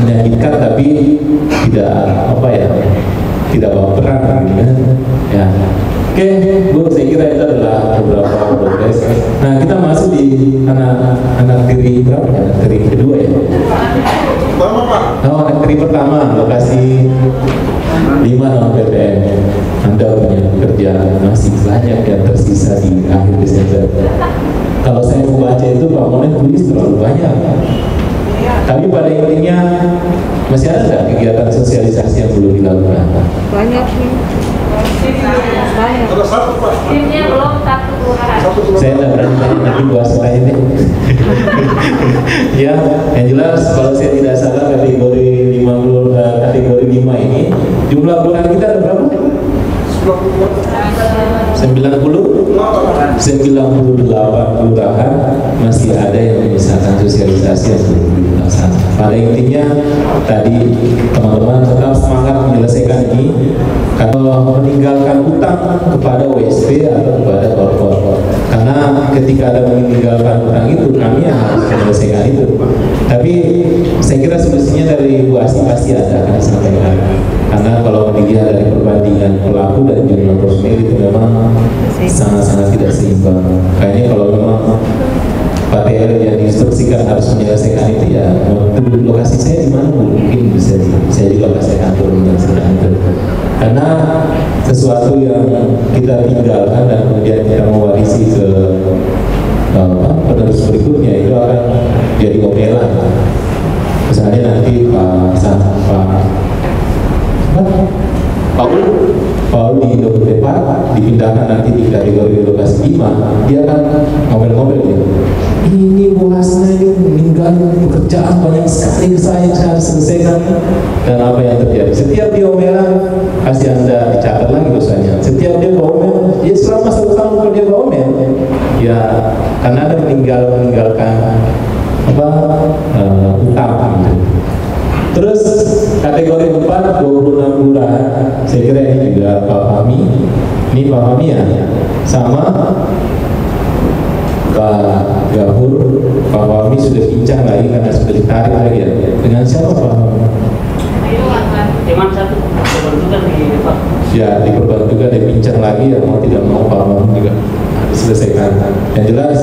menyanyikan tapi tidak baperan ya. Oke, Bu, saya kira itu adalah beberapa progres. Nah, kita masuk di anak tiri berapa? Anak tiri kedua ya? Anak tiri pertama, lokasi 5 non PPM. Anda punya pekerjaan masih banyak yang tersisa di akhir Desember. Kalau saya membaca itu Pak Monen tulis terlalu banyak. Tapi pada intinya masih ada nggak kegiatan sosialisasi yang belum dilakukan? Banyak sih. Banyak. Timnya belum 1 kelurahan. Saya tidak berani nanti bahas lain deh. Ya, yang jelas kalau saya tidak salah kategori 5 ini jumlah kelurahan kita ada berapa? 98 kelurahan masih ada yang menyisakan sosialisasi yang belum dilaksanakan. Pada intinya tadi teman-teman tetap semangat menyelesaikan ini. Kalau meninggalkan utang kepada OSP atau kepada korpor, karena ketika ada meninggalkan utang itu kami yang harus menyelesaikan itu. Tapi saya kira semestinya dari Bu Asih pasti ada akan disampaikan. Karena kalau dilihat dari perbandingan pelaku dan jumlah personil itu memang sangat-sangat tidak seimbang. Kayaknya kalau memang Pak TL yang diinstruksikan harus menyelesaikan itu ya, lokasi saya di mana mungkin bisa juga saya atur menyelesaikan itu. Karena sesuatu yang kita tinggalkan dan kemudian kita mewarisi ke penerus berikutnya itu akan jadi omelan. Misalnya nanti Paul di depan dipindahkan nanti di kategori lokasi 5, dia akan ngomel-ngomel gitu. Ini bosnya ini meninggal pekerjaan banyak sekali saya harus selesaikan. Dan apa yang terjadi? Setiap dia omelan, kasih Anda dicatat lagi dosanya. Setiap dia ngomel, ya selama 1 tahun kalau dia ngomel, ya karena ada meninggalkan utang gitu. Terus kategori 4 26 kelurahan, saya kira ini juga Pak Fahmi. Ini Pak Fahmi ya, sama Pak Gafur. Pak Fahmi sudah pincang lagi karena sudah ditarik lagi ya. Dengan siapa Pak Fahmi? Teman satu diperbantukan di depan. Ya, diperbantukan, dipincang lagi ya, mau tidak mau Pak Fahmi juga diselesaikan. Yang jelas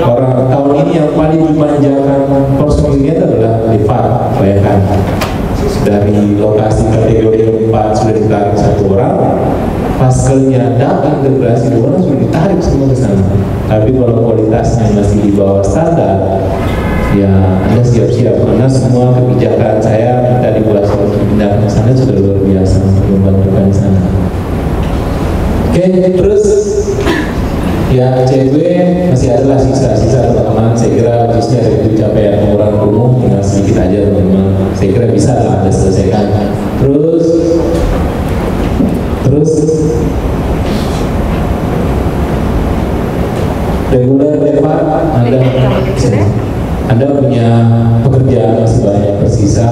orang tahun ini yang paling dimanjakan personilnya adalah Devar. Bayangkan dari lokasi kategori 4 sudah ditarik 1 orang, paskelnya datang integrasi 2 orang sudah ditarik semua ke sana. Tapi kalau kualitasnya masih di bawah standar, ya Anda siap-siap karena semua kebijakan saya minta dibuat untuk pindah ke sana sudah luar biasa membantukan di sana. Oke, terus ya CW masih adalah sisa-sisa teman-teman. Saya kira khususnya dari itu capaian pengurangan umum tinggal sedikit aja teman-teman. Saya kira bisa lah Anda selesaikan. Terus reguler depan Anda Anda punya pekerjaan masih banyak tersisa,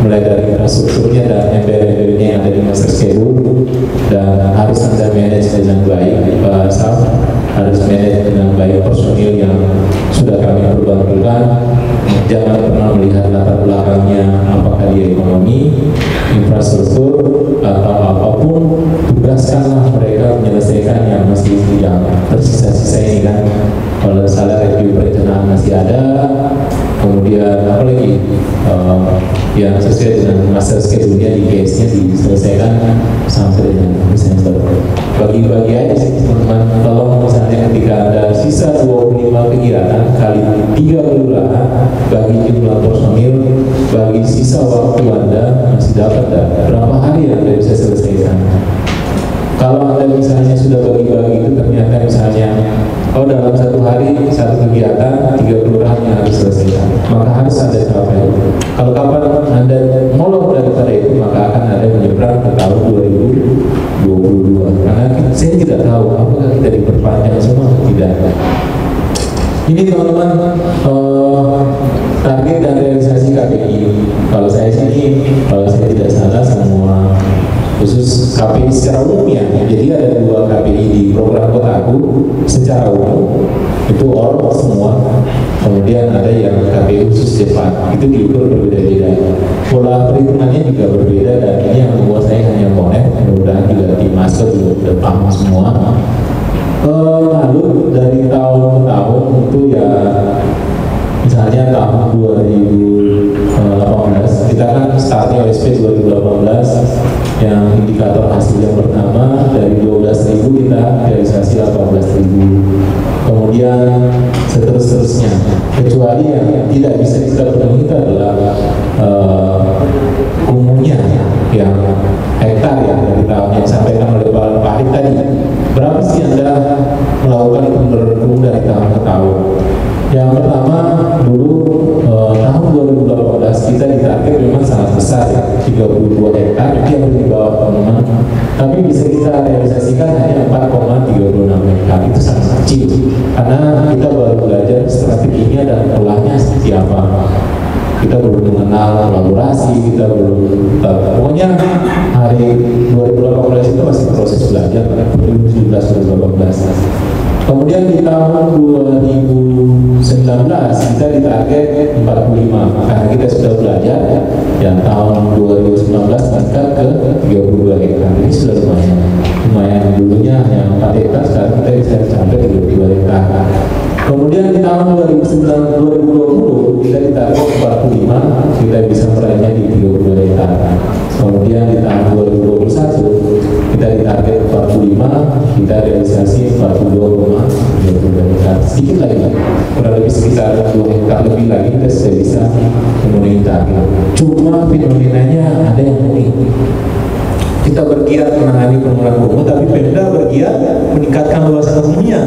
mulai dari infrastrukturnya dan embel-embelnya yang ada di master schedule, dan harus Anda manage dengan baik, Pak Sam, harus manage dengan baik personil yang sudah kami perbantukan. Jangan pernah melihat latar belakangnya, apakah dia ekonomi, infrastruktur, atau apapun, tugaskanlah mereka menyelesaikan yang masih yang tersisa-sisa ini kan. Kalau salah review perencanaan masih ada, kemudian apa lagi yang sesuai dengan masa schedule-nya di case-nya diselesaikan sampai dengan Desember. Bagi-bagi aja sih teman-teman, kalau misalnya ketika ada sisa 25 kegiatan kali 3 kelurahan, bagi jumlah personil, bagi sisa waktu Anda masih dapat berapa hari Anda bisa selesaikan. Kalau Anda misalnya sudah bagi-bagi itu ternyata misalnya dalam satu hari satu kegiatan 3 kelurahan yang harus selesaikan, maka harus Anda capai. Kalau kapan Anda molor daripada itu, maka akan ada menyeberang ke tahun 2022. Karena saya tidak tahu apakah kita diperpanjang semua atau tidak. Ini teman-teman target dan realisasi KPI. Kalau saya sini, kalau saya tidak salah semua khusus KPI secara umum ya. Jadi ada 2 KPI di program kotaku secara umum itu all semua. Kemudian ada yang KPI khusus depan, itu diukur berbeda-beda. Pola perhitungannya juga berbeda dan ini yang membuat saya hanya connect. Mudah-mudahan juga tim master juga sudah paham semua. Lalu dari tahun ke tahun itu ya, misalnya tahun 2018 kita kan startnya OSP 2018 yang indikator hasil yang pertama dari 12.000 kita realisasi 18.000, kemudian seterusnya, kecuali yang tidak bisa kita penuhi itu adalah umumnya yang hektar ya, dari tahun yang disampaikan oleh Pak Farid tadi. Berapa sih Anda melakukan pemberhentian dari tahun ke tahun? Yang pertama dulu tahun 2018 kita ditarget memang sangat besar ya, 32 hektar itu yang di bawah teman-teman, tapi bisa kita realisasikan hanya 4,36 hektar. Itu sangat kecil karena kita baru belajar strateginya dan polanya seperti apa. Kita belum mengenal kolaborasi, kita belum pokoknya hari 2018 itu masih proses belajar, 2017-2018. Kemudian di tahun 2019 kita ditarget 45, karena kita sudah belajar dan tahun 2019 meningkat ke 32 hektar. Ini sudah lumayan dulunya hanya 4 hektar, sekarang kita bisa sampai 32 hektar. Kemudian di tahun 2020 kita ditarget 45, kita bisa meraihnya di 32 hektar. Kemudian di tahun 2021 kita ditarget 45, kita realisasi 42,22 hektar. Sedikit lagi, kurang lebih sekitar 2 hektar lebih lagi kita sudah bisa memenuhi target. Cuma fenomenanya ada yang unik. Kita bergiat menangani pengelolaan kumuh, tapi Pemda bergiat meningkatkan luasan kumuhnya.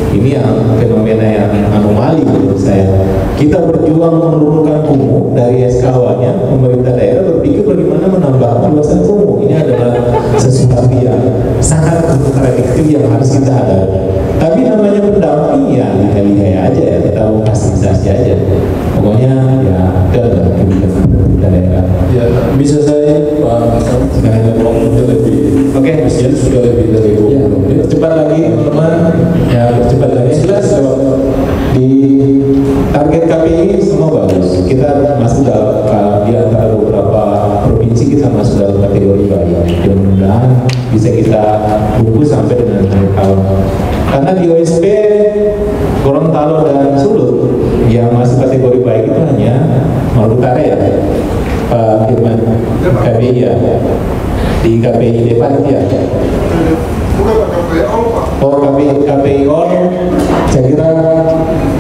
Ini yang fenomena yang anomali menurut saya. Kita berjuang menurunkan kumuh dari SKW-nya, pemerintah daerah berpikir bagaimana menambah luasan kumuh. Ini adalah sesuatu yang sangat kontradiktif yang harus kita hadapi. Tapi namanya pendamping ya lihai-lihai aja ya, kita mau fasilitasi aja. Pokoknya ya ada kebijakan pemerintah daerah. Ya bisa saya Pak sekarang waktu lebih. Oke, Presiden sudah lebih dari 20 menit. Cepat lagi teman-teman, ya cepat lagi. Jelas di target KPI semua bagus. Kita masuk dalam di antara beberapa provinsi kita masuk dalam kategori baik. Mudah-mudahan bisa kita tunggu sampai dengan akhir tahun. Karena di OSP Gorontalo dan Sulut yang masuk kategori baik itu hanya Maluku Utara ya, Pak Firman, KPI ya. Di KPI Depan ya. Oh KPI All, saya kira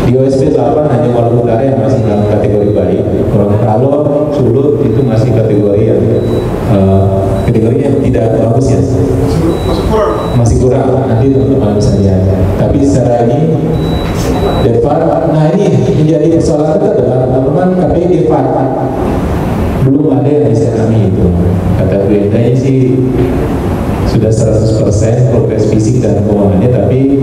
di OSP 8 hanya Maluku Utara yang masih dalam kategori baik. Gorontalo, Sulut itu masih kategori yang kategorinya tidak bagus ya. Masih kurang, nanti teman-teman bisa lihat. Tapi secara ini Depan, nah ini menjadi persoalan kita adalah teman-teman KPI Depan belum ada yang bisa kami itu. Kata Bu Endanya sih sudah 100% progres fisik dan keuangannya, tapi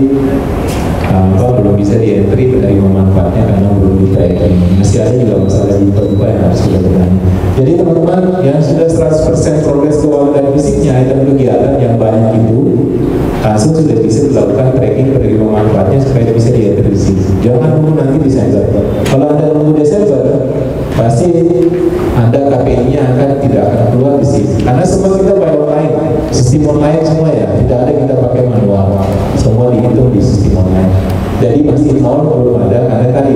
belum bisa di entry penerima manfaatnya karena belum di tracking. Masih ada juga masalah di IPA yang harus kita benahi. Jadi teman-teman yang sudah 100% progres keuangan dan fisiknya item kegiatan yang banyak itu langsung sudah bisa dilakukan tracking penerima manfaatnya supaya bisa di entry di sini. Jangan nunggu nanti Desember. Kalau Anda nunggu Desember, pasti Anda KPI-nya tidak akan keluar di sini. Karena semua kita by online, sistem online semua ya, tidak ada kita pakai manual, semua dihitung di sistem online. Jadi masih nol belum ada karena tadi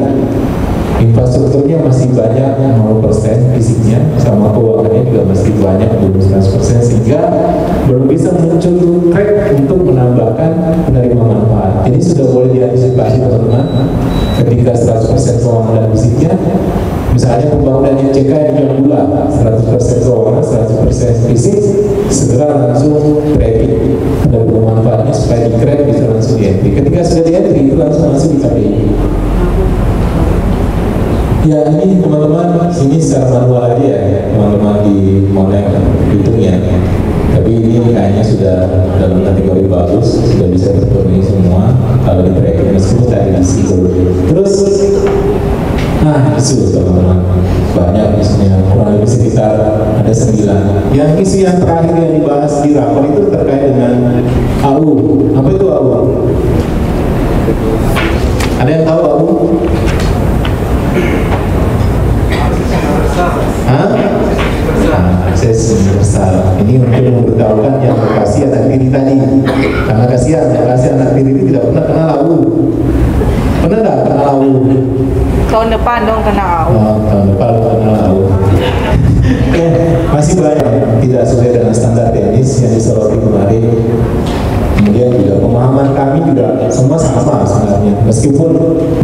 infrastrukturnya masih banyak 0% fisiknya, sama keuangannya juga masih banyak belum 100%, sehingga belum bisa muncul track untuk menambahkan penerima manfaat. Jadi sudah boleh diantisipasi teman-teman ketika 100% keuangan dan fisiknya. Misalnya pembangunan MCK yang jam bulan 100% keuangan, 100% fisik, segera langsung tracking penerima manfaatnya supaya di crack bisa langsung di entry. Ketika sudah di entry itu langsung masuk di KPI. Ya ini teman-teman, ini secara manual aja ya teman-teman di Monek hitungnya. Tapi ini kayaknya sudah dalam kategori bagus, sudah bisa terpenuhi semua kalau di tracking meskipun tadi isi dulu. Terus isu teman-teman banyak isunya, kurang lebih sekitar ada 9. Yang isu yang terakhir yang dibahas di rapor itu terkait dengan AU. Apa itu AU? Ada yang tahu AU? Akses universal. Ini untuk memberitahukan yang kasih anak tiri tadi. Karena kasihan, yang kasih anak tiri ini tidak pernah kenal AU. Pernah tidak kenal AU? Tahun depan dong kena AU. Tahun depan kenal AU. Masih banyak tidak sesuai dengan standar teknis yang disoroti kemarin. Kemudian juga pemahaman kami juga semua sama sebenarnya, meskipun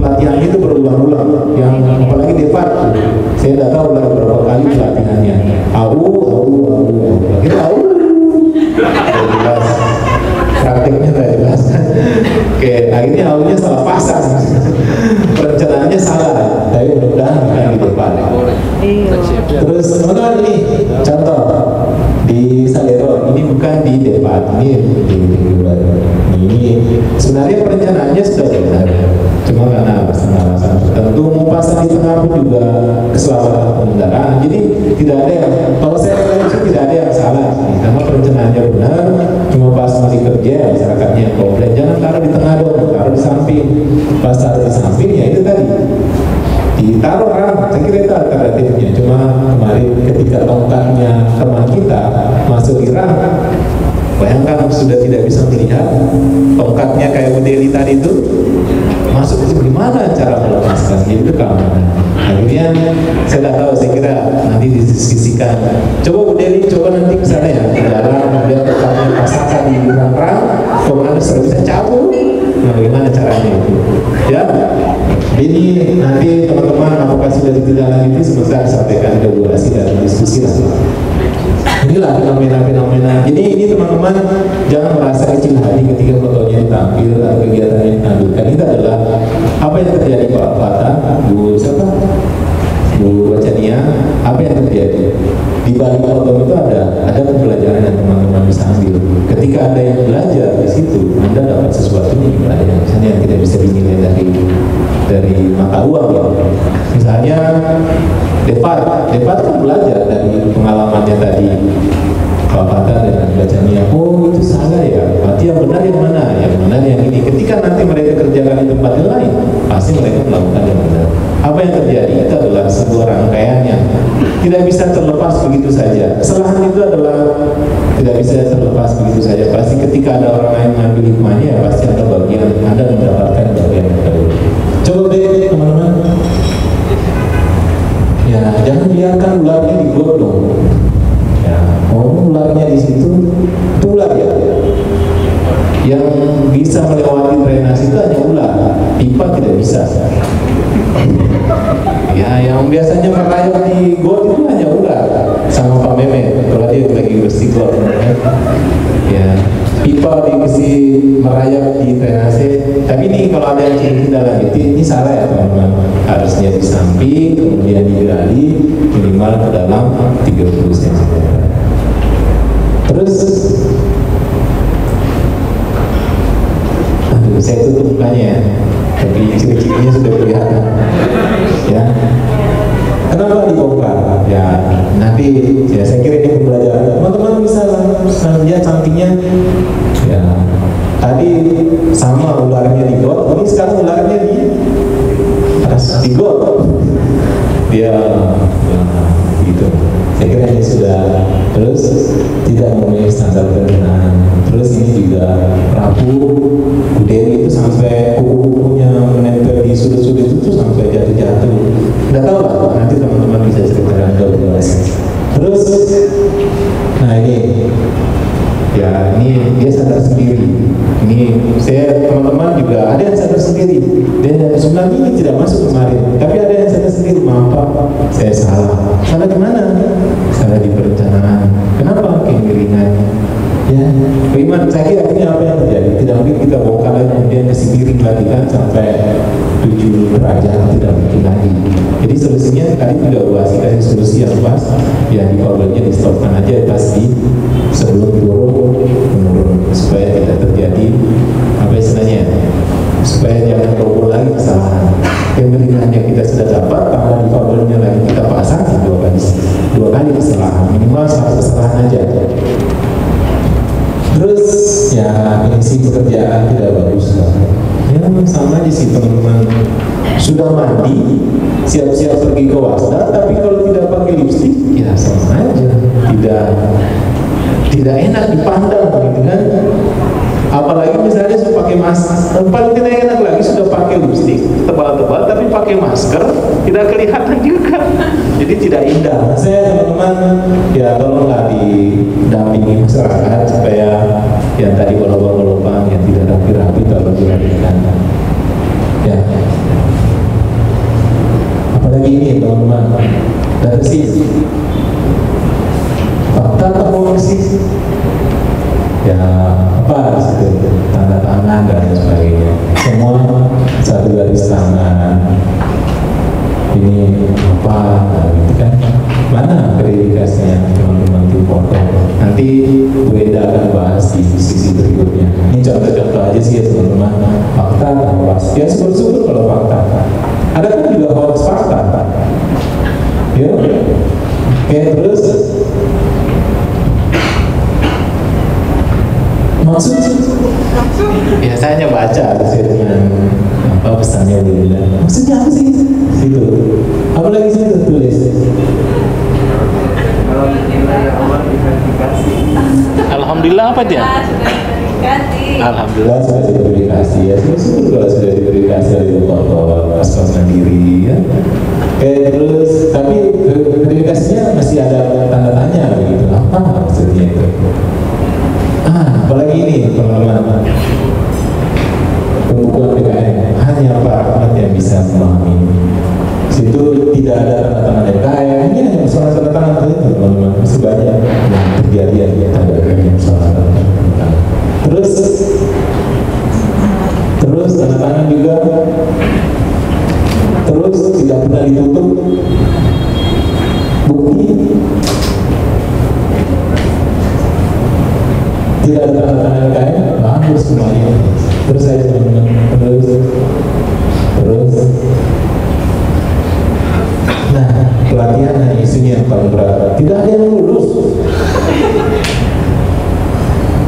pelatihan itu berulang-ulang. Yang apalagi debat, saya tidak tahu lah berapa kali pelatihannya. AU, kita AU, jelas. Prakteknya tidak jelas. Oke, akhirnya AU-nya salah pasang, perencanaannya salah. Tapi mudah-mudahan akan di depan. Terus teman-teman ini contoh di Salero, ini bukan di depan, ini sebenarnya perencanaannya sudah benar, cuma karena alasan tertentu mau pasang di tengah pun juga keselamatan pengendaraan. Jadi tidak ada yang, kalau saya prediksi tidak ada yang salah, karena perencanaannya benar, cuma pas masih kerja masyarakatnya yang komplain. Jangan taruh di tengah dong, taruh di samping. Pas taruh di samping ya itu tadi ditaruh saya kira itu alternatifnya. Cuma kemarin ketika tongkatnya teman kita masuk Iran, bayangkan sudah tidak bisa melihat tongkatnya kayak modeli tadi itu masuk itu gimana cara melepaskan, jadi itu keamanan. Akhirnya saya tidak tahu, saya kira nanti didiskusikan. Coba modeli, coba nanti ke sana ya, ke dalam kemudian tongkatnya pasangkan di rang-rang, kemudian sudah bisa cabut. Nah, bagaimana caranya itu? Ya, ini nanti teman-teman apakah sudah ditindaklanjuti sebentar sampaikan regulasi dan diskusi lah. Inilah fenomena-fenomena. Jadi ini teman-teman jangan merasa kecil hati ketika fotonya ditampil atau kegiatannya ditampilkan. Itu adalah apa yang terjadi Pak Fatah, Bu siapa? Bu Wacania, apa yang terjadi? Di balik foto itu ada pembelajaran yang teman-teman bisa ambil. Ketika ada yang belajar di situ, Anda dapat sesuatu yang belajar. Misalnya yang tidak bisa dinilai dari mata uang ya. Misalnya Debat kan belajar dari pengalamannya tadi Pak Fatah dengan bacanya, oh itu salah ya, berarti yang benar yang mana? Yang benar yang ini. Ketika nanti mereka kerjakan di tempat yang lain, pasti mereka melakukan yang benar. Apa yang terjadi? Itu adalah sebuah rangkaiannya, tidak bisa terlepas begitu saja. Kesalahan itu adalah tidak bisa terlepas begitu saja. Pasti ketika ada orang lain mengambil hikmahnya, ya pasti ada bagian, Anda mendapatkan bagian yang kedua. Coba deh teman-teman, ya jangan biarkan ularnya digodong. Ya, ularnya di situ, itu ular ya. Yang bisa melewati drainase itu hanya ular, pipa tidak bisa. Ya, yang biasanya merayap di got itu hanya ular sama Pak Mehmet kalau dia lagi bersih got. Ya, pipa dikasih merayap di drainase. Tapi ini kalau ada yang tidak lanjuti, ini salah ya teman-teman. Harusnya di samping, kemudian digali minimal ke dalam 30 cm. Terus, saya tutup mukanya ya, tapi ciri-cirinya sudah kelihatan. Ya, kenapa dibongkar? Ya, nanti ya saya kira ini pembelajaran. Teman-teman bisa lihat sampingnya. Ya, tadi sama ularnya di got, ini sekarang ularnya di atas di got. Dia gitu. Saya kira ini sudah terus tidak memenuhi standar perencanaan. Terus ini juga rapuh, Dewi itu sampai kuku-kukunya menempel di sudut-sudut itu sampai jatuh-jatuh. Nggak tahu lah, nanti teman-teman bisa ceritakan dulu. Terus, nah ini, ya ini dia sadar sendiri. Ini saya teman-teman juga ada yang sadar sendiri. Dan sebenarnya ini tidak masuk kemarin, tapi ada yang sadar sendiri. Maaf Pak, saya salah. Salah di mana? Salah di perencanaan. Kenapa kemiringan? Ya, bagaimana? Saya kira ini apa yang terjadi? Tidak mungkin kita bongkar lagi kemudian kasih miring lagi kan sampai 7 derajat, tidak mungkin lagi. Jadi solusinya tadi tidak ubah, kasih solusi yang pas. Ya di powernya di stopkan aja pasti sebelum menurun supaya tidak terjadi apa istilahnya, supaya jangan roboh lagi kesalahan. Kemiringan yang kita sudah dapat, tambah di powernya lagi kita pasang dua kali kesalahan, minimal 1 kesalahan aja. Terus ya isi pekerjaan tidak bagus lah. Ya sama aja sih teman-teman, sudah mandi siap-siap pergi ke wasda, tapi kalau tidak pakai lipstik ya sama aja, tidak enak dipandang gitu kan. Apalagi misalnya sudah pakai masker, paling tidak enak lagi sudah pakai lipstik tebal-tebal tapi pakai masker, tidak kelihatan juga, jadi tidak indah. Saya teman-teman ya tolonglah didampingi masyarakat supaya yang tadi bolong-bolong yang tidak rapi-rapi kalau dirapikan. Ya, apalagi ini teman-teman, dari sisi fakta atau sih? Ya apa situ, tanda tangan dan sebagainya, semua satu garis tangan. Ini apa gitu kan? Mana verifikasinya teman-teman di foto? Nanti Bu Eda akan bahas di sisi berikutnya. Ini contoh-contoh aja sih ya teman-teman. Fakta atau hoax? Ya syukur-syukur kalau fakta. Ada kan juga hoax fakta. Ya, oke terus. Maksud ya saya hanya baca dengan apa pesannya dia bilang, maksudnya apa sih itu, apalagi saya tertulis alhamdulillah apa dia? Alhamdulillah sudah diverifikasi ya, syukur kalau sudah diverifikasi oleh Allah sendiri ya. Oke terus, tapi verifikasinya masih ada tanda tanya begitu, apa maksudnya itu? Apalagi ini teman-teman, pembukuan PKN hanya Pak Ahmad yang bisa memahami. Situ tidak ada tanda tangan PKN, ini hanya masalah tanda tangan saja teman-teman. Masih banyak yang terjadi ya tanda tangan masalah tanda tangan. Terus tanda tangan juga terus tidak pernah ditutup bukti. Tidak ada tanda-tanda kayak bagus semuanya. Terus saya teman-teman terus nah pelatihan isunya yang paling berat, tidak ada yang lulus.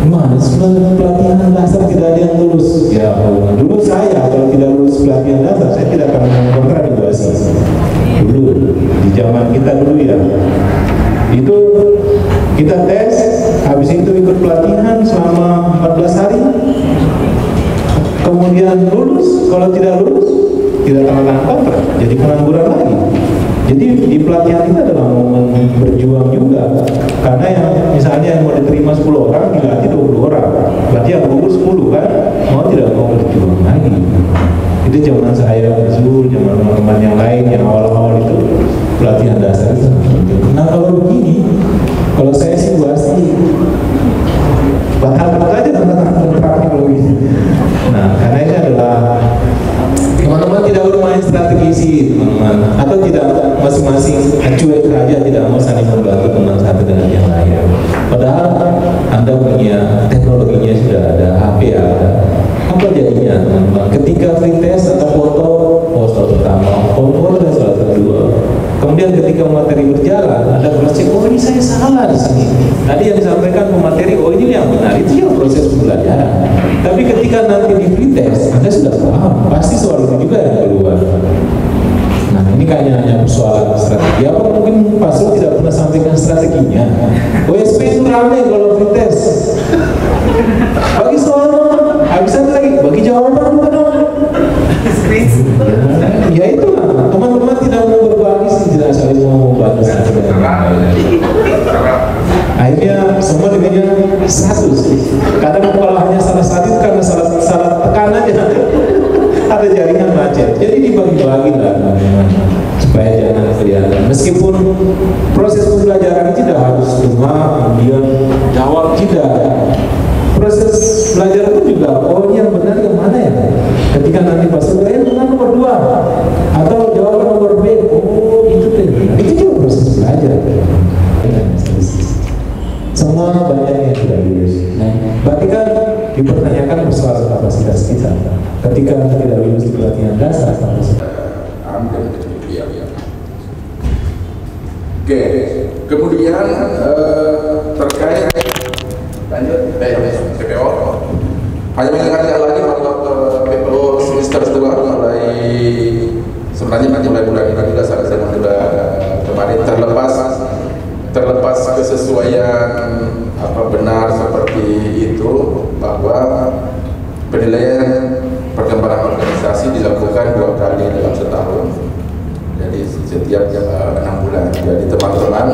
Gimana sebenarnya pelatihan dasar tidak ada yang lulus? Ya dulu saya kalau tidak lulus pelatihan dasar saya tidak akan mengkontradigasi. Dulu di zaman kita dulu ya itu kita tes, habis itu ikut pelatihan selama 14 hari, kemudian lulus. Kalau tidak lulus, tidak tanda tangan kontrak, jadi pengangguran lagi. Jadi di pelatihan itu adalah momen berjuang juga, karena yang misalnya yang mau diterima 10 orang, dilatih 20 orang, berarti yang gugur 10 kan, mau tidak mau berjuang lagi. Itu zaman saya Zul, zaman teman-teman yang lain yang awal-awal itu pelatihan dasar itu. Nah kalau begini, kalau saya sih pasti bakal aja tentang kontraknya kalau begini. Nah karena ini adalah teman-teman tidak bermain strategi sih teman-teman, atau tidak masing-masing cuek saja, tidak mau saling membantu teman satu dengan yang lain. Padahal Anda punya teknologinya sudah ada, HP ada. Apa jadinya teman-teman? Ketika free test atau foto pertama, foto dan foto kedua. Kemudian ketika materi berjalan, Anda cross check, oh ini saya salah di sini. Tadi yang disampaikan pemateri, oh ini yang benar, itu yang proses pembelajaran. Tapi ketika nanti di free test, Anda sudah paham, pasti soal itu juga yang keluar. Nah ini kayaknya hanya persoalan strategi. Apa mungkin Pak Sul tidak pernah sampaikan strateginya? OSP itu ramai kalau free test. Bagi soal habisan lagi, bagi jawaban dong. Ya itu lah, teman-teman tidak mau berbagi sih, tidak saling mau berbagi. Akhirnya semua dirinya 100. Kadang kalau hanya salah satu karena salah tekan aja. Ada jaringan macet, jadi dibagi-bagi lah supaya jangan kelihatan. Meskipun proses pembelajaran tidak harus cuma kemudian jawab, tidak. Proses belajar itu juga, oh yang benar yang mana ya? Ketika nanti pas yang benar nomor 2 atau jawaban nomor B, oh itu deh. Itu juga proses belajar. Semua banyak yang tidak lulus. Berarti kan dipertanyakan persoalan kapasitas kita. Ketika tidak lulus di pelatihan dasar, Oke, kemudian terkait lanjut PPO, hanya mengingatkan lagi bahwa PPO semester 2 mulai sebenarnya mulai bulan ini juga saya sudah kemarin terlepas kesesuaian apa benar seperti itu bahwa penilaian perkembangan organisasi dilakukan 2 kali dalam setahun, jadi setiap 6 bulan. Jadi teman-teman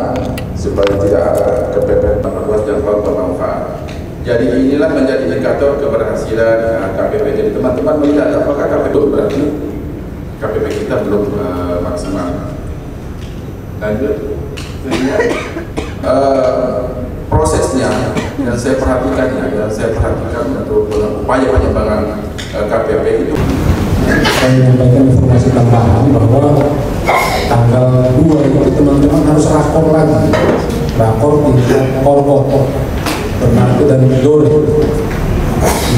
supaya tidak ada kepepet memperluas jangkauan bermanfaat. Jadi inilah menjadi indikator keberhasilan KPP. Jadi teman-teman melihat apakah KPP berarti KPP kita belum maksimal. Lanjut. Prosesnya dan saya perhatikan untuk upaya pengembangan KPP itu. Saya menyampaikan informasi tambahan bahwa tanggal 2 itu teman-teman harus rakor lagi, rakor tingkat korpor Bernardo dan Midori.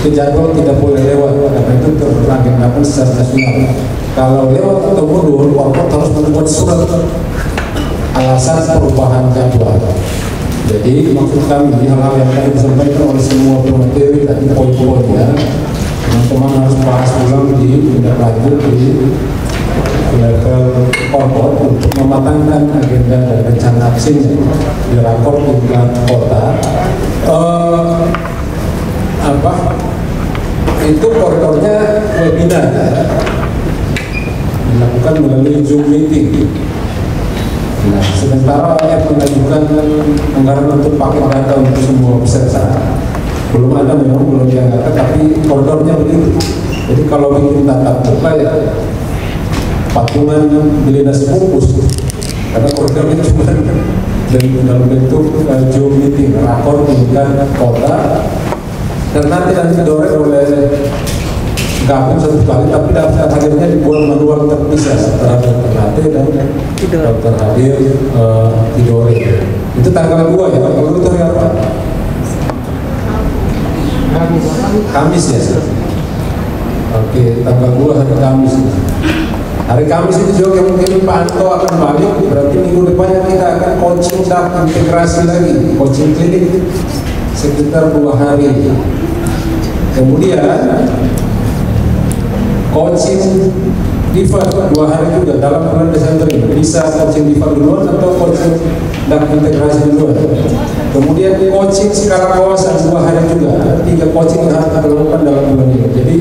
Itu jadwal tidak boleh lewat karena itu teragenda secara nasional. Kalau lewat atau mundur, korpor harus membuat surat alasan perubahan jadwal. Jadi maksud kami hal-hal yang tadi disampaikan oleh semua pemateri tadi poin-poinnya, teman-teman harus bahas ulang di tindak lanjut di level korpor untuk mematangkan agenda dan rencana aksinya di rakor tingkat kota. Itu koridornya webinar dilakukan melalui Zoom meeting. Nah, sementara yang mengajukan anggaran untuk paket data untuk semua peserta belum ada, memang belum dianggarkan, tapi koridornya begitu. Jadi kalau bikin tatap muka ya patungan dinas bungkus, karena koridornya cuma dalam bentuk Zoom meeting, rakor tingkat kota, dan nanti didorong oleh gabung satu kali, tapi daftar hadirnya dibuat manual terpisah antara Dr. Hade dan Dr. Hadir Tidore. Itu tanggal 2 ya, tanggal 2 itu hari apa? Kamis ya. Oke, tanggal 2 hari Kamis. Hari Kamis itu juga mungkin Pak Anto akan balik, berarti minggu depannya kita akan coaching dan integrasi lagi, coaching klinik sekitar 2 hari. Kemudian coaching Diva 2 hari juga dalam bulan Desember ini. Bisa coaching Diva duluan atau coaching dan integrasi duluan. Kemudian coaching sekarang kawasan 2 hari juga. 3 coaching yang harus kita lakukan dalam bulan ini. Jadi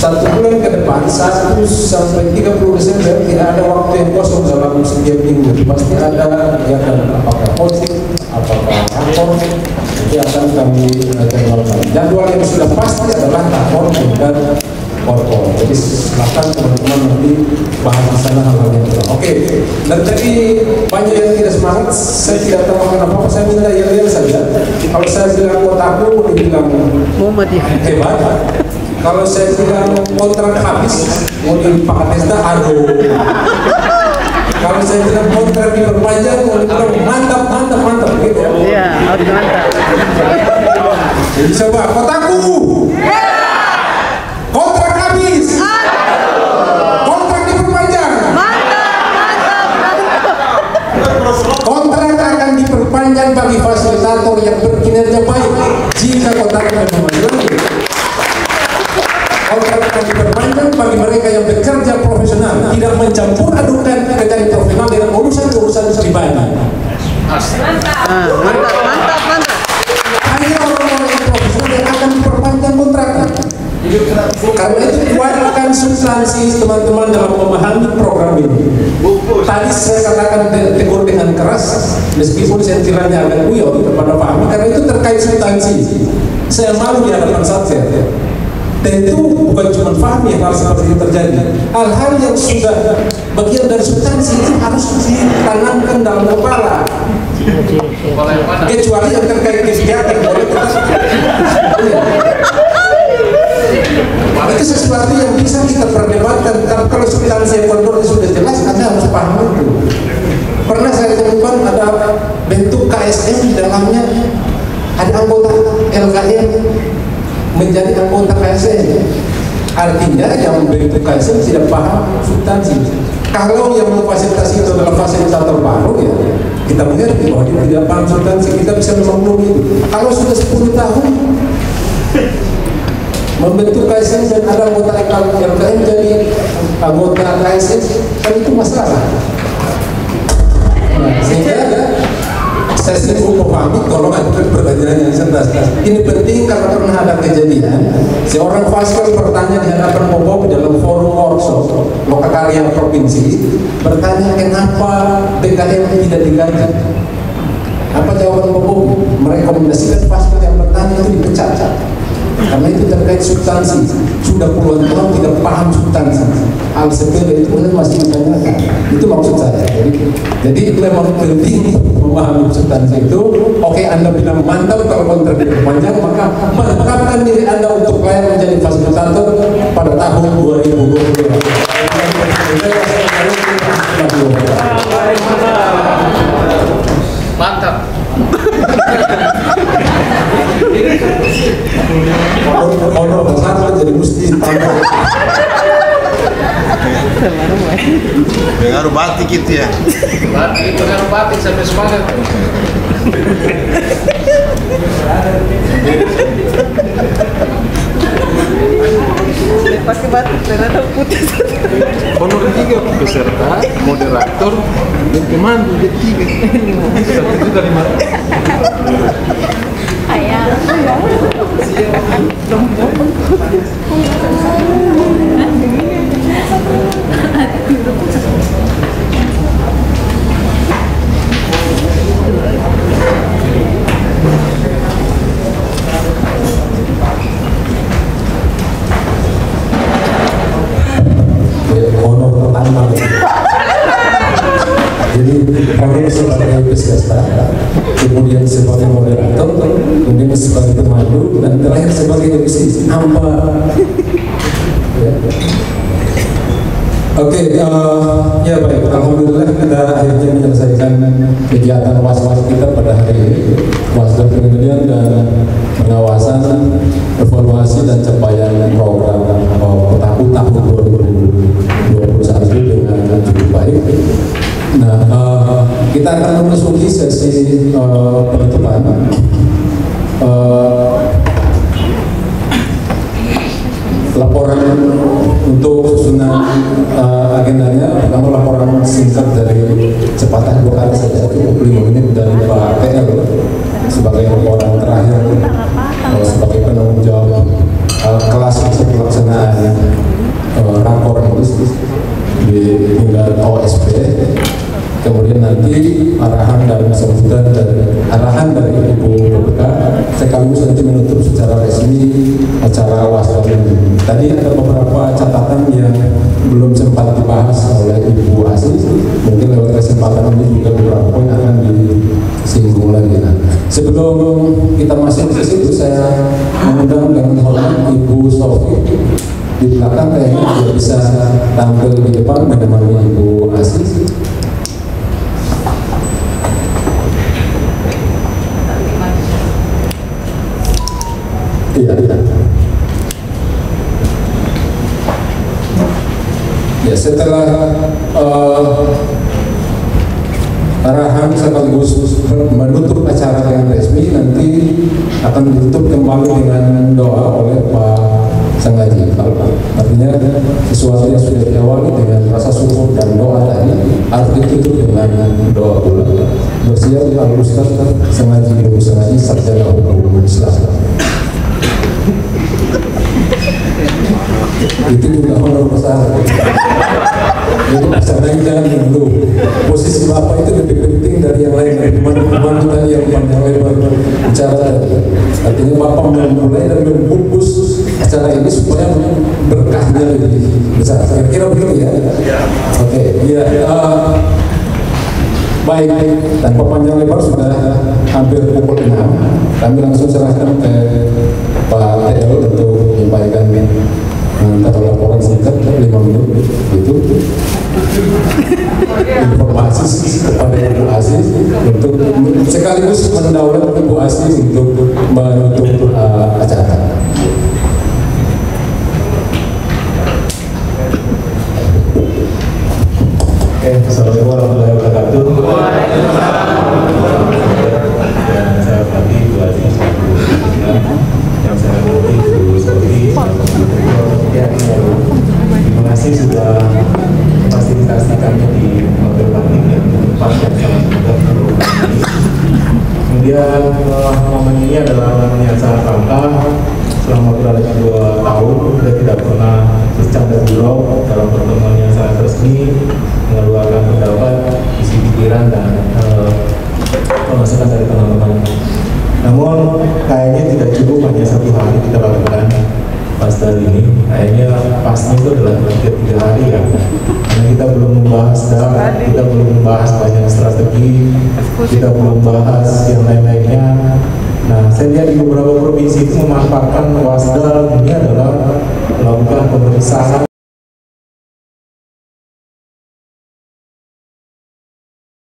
1 bulan ke depan 1 sampai 30 Desember tidak ada waktu yang kosong dalam setiap minggu. Pasti ada kegiatan, apakah coaching, apakah rakor, nanti akan kami jadwalkan. Jadwal yang sudah pasti adalah rakor dan korpor. Jadi silakan teman-teman nanti bahas di sana hal-hal yang kurang. Oke. Dan tadi banyak yang tidak semangat, saya tidak tahu apa-apa, saya minta yang saja. Kalau saya bilang kotaku, dibilang hebat. Kalau saya bilang kontrak habis, mau dipakai testa, aduh. Kalau saya bilang kontrak diperpanjang, mantap, mantap, mantap, gitu ya. Iya, harus mantap. Jadi coba, kotaku. Kontrak habis. Kontrak diperpanjang. Kontrak akan diperpanjang bagi fasilitator yang berkinerja baik jika kontraknya memajukan. Kontrak akan diperpanjang bagi mereka yang bekerja profesional, tidak mencampur adukan pekerjaan profesional dengan urusan-urusan pribadi. Mantap. Hanya orang-orang yang profesional yang akan diperpanjang kontraknya. Karena itu kuatkan substansi teman-teman dalam memahami program ini. Tadi saya katakan tegur dengan keras, meskipun sentirannya agak guyon kepada Fahmi, karena itu terkait substansi. Saya malu di hadapan Satker. Tentu bukan cuma Fahmi yang hal seperti itu terjadi. Hal-hal yang sudah bagian dari substansi itu harus ditanamkan dalam kepala. Kecuali yang terkait kegiatan boleh itu sesuatu yang bisa kita perdebatkan. Kalau substansi ekonomi sudah jelas, Anda harus paham itu. Pernah saya temukan ada bentuk KSM di dalamnya ada anggota LKM menjadi anggota KSM. Artinya yang membentuk KSM tidak paham substansi. Kalau yang memfasilitasi itu adalah fasilitator baru, ya kita mengerti bahwa dia tidak paham substansi, kita bisa memaklumi itu. Kalau sudah 10 tahun membentuk KSM dan ada anggota LKM jadi anggota KSM, kan itu masalah. Nah, sehingga saya sering memahami, tolong ajukan pertanyaan yang cerdas. Ini penting karena pernah ada kejadian seorang faskes bertanya di hadapan Bobob dalam forum workshop Lokakarya provinsi, bertanya kenapa BKM tidak digaji. Apa jawaban Bobob? Merekomendasikan faskes yang bertanya itu dipecat. Karena itu terkait substansi, sudah puluhan tahun tidak paham substansi. Hal sepele itu masih ditanyakan. Itu maksud saya. Jadi memang penting memahami substansi itu. Oke, Anda bilang mantap kalau kontrak diperpanjang, maka mantapkan diri Anda untuk layak menjadi fasilitator pada tahun 2022. Mantap. Honor besar jadi mesti tambah. Pengaruh batik gitu ya. Pengaruh batik sampai semangat. Pakai batik ternyata putih. Honor 3 peserta, moderator, dan pemandu jadi 3. 1.500.000. Ayah. Honor pertama. Jadi honor sebagai peserta, kemudian sebagai moderator, kemudian sebagai pemandu, dan terakhir sebagai MC. Apa? Ya. Oke, ya baik. Alhamdulillah kita akhirnya menyelesaikan kegiatan was-was kita pada hari ini. Was-was pengendalian dan pengawasan, evaluasi dan capaian program tahun 2021 dengan cukup baik. Nah, kita akan memasuki sesi penutupan. Laporan untuk susunan agendanya, pertama laporan singkat dari Cepatan 2 kali saja, cukup 5 menit dari Pak PL sebagai laporan terakhir sebagai penanggung jawab kelas pelaksanaan rakor itu di tingkat OSP. Kemudian nanti arahan dan sambutan dan arahan dari Ibu PPK sekaligus nanti menutup secara resmi acara waspada ini. Tadi ada beberapa catatan yang belum sempat dibahas oleh Ibu Asih. Mungkin lewat kesempatan ini juga beberapa poin akan disinggung lagi. Nah, sebelum kita masuk ke situ, saya mengundang dengan hormat Ibu Sofi di belakang, kayaknya dia bisa tampil di depan menemani Ibu Asih. Ya, setelah arahan sekaligus menutup acara dengan resmi, nanti akan ditutup kembali dengan doa oleh Pak Sanggaji. Artinya sesuatu yang sudah diawali dengan rasa syukur dan doa tadi harus ditutup dengan doa pula. Bersiap Al-Ustaz Sanggaji Ibu Sanggaji Sarjana Hukum Islam. Itu juga honor besar. Itu pesannya jangan dulu. Posisi Bapak itu lebih penting dari yang lain. Teman-teman tadi yang panjang lebar bicara. Artinya Bapak memulai dan membungkus acara ini supaya berkahnya lebih besar. Kira-kira begitu ya? Oke. Ya. Baik, tanpa panjang lebar sudah hampir pukul 6. Kami langsung serahkan ke Pak TL untuk menyampaikan atau laporan singkat 5 menit itu informasi kepada Ibu Aziz untuk sekaligus mendaulat Ibu Aziz untuk menutup acara. Assalamualaikum warahmatullahi wabarakatuh. Dan saya hormati Bu Aziz, yang saya hormati Bu Soti, terima kasih sudah fasilitasi kami di Hotel Batik yang tempat yang sangat mudah untuk kami. Kemudian momen ini adalah momen yang sangat langka. Selama kurang lebih 2 tahun kita tidak pernah bercanda gurau dalam pertemuan yang sangat resmi, mengeluarkan pendapat, isi pikiran dan pemasukan dari teman-teman. Namun kayaknya tidak cukup hanya 1 hari kita lakukan pastel ini. Kayaknya pasnya itu adalah tiap 3 hari ya. Karena kita belum membahas data, kita belum membahas banyak strategi, kita belum membahas yang lain-lainnya. Nah, saya lihat di beberapa provinsi itu memanfaatkan Wasda ini adalah melakukan pemeriksaan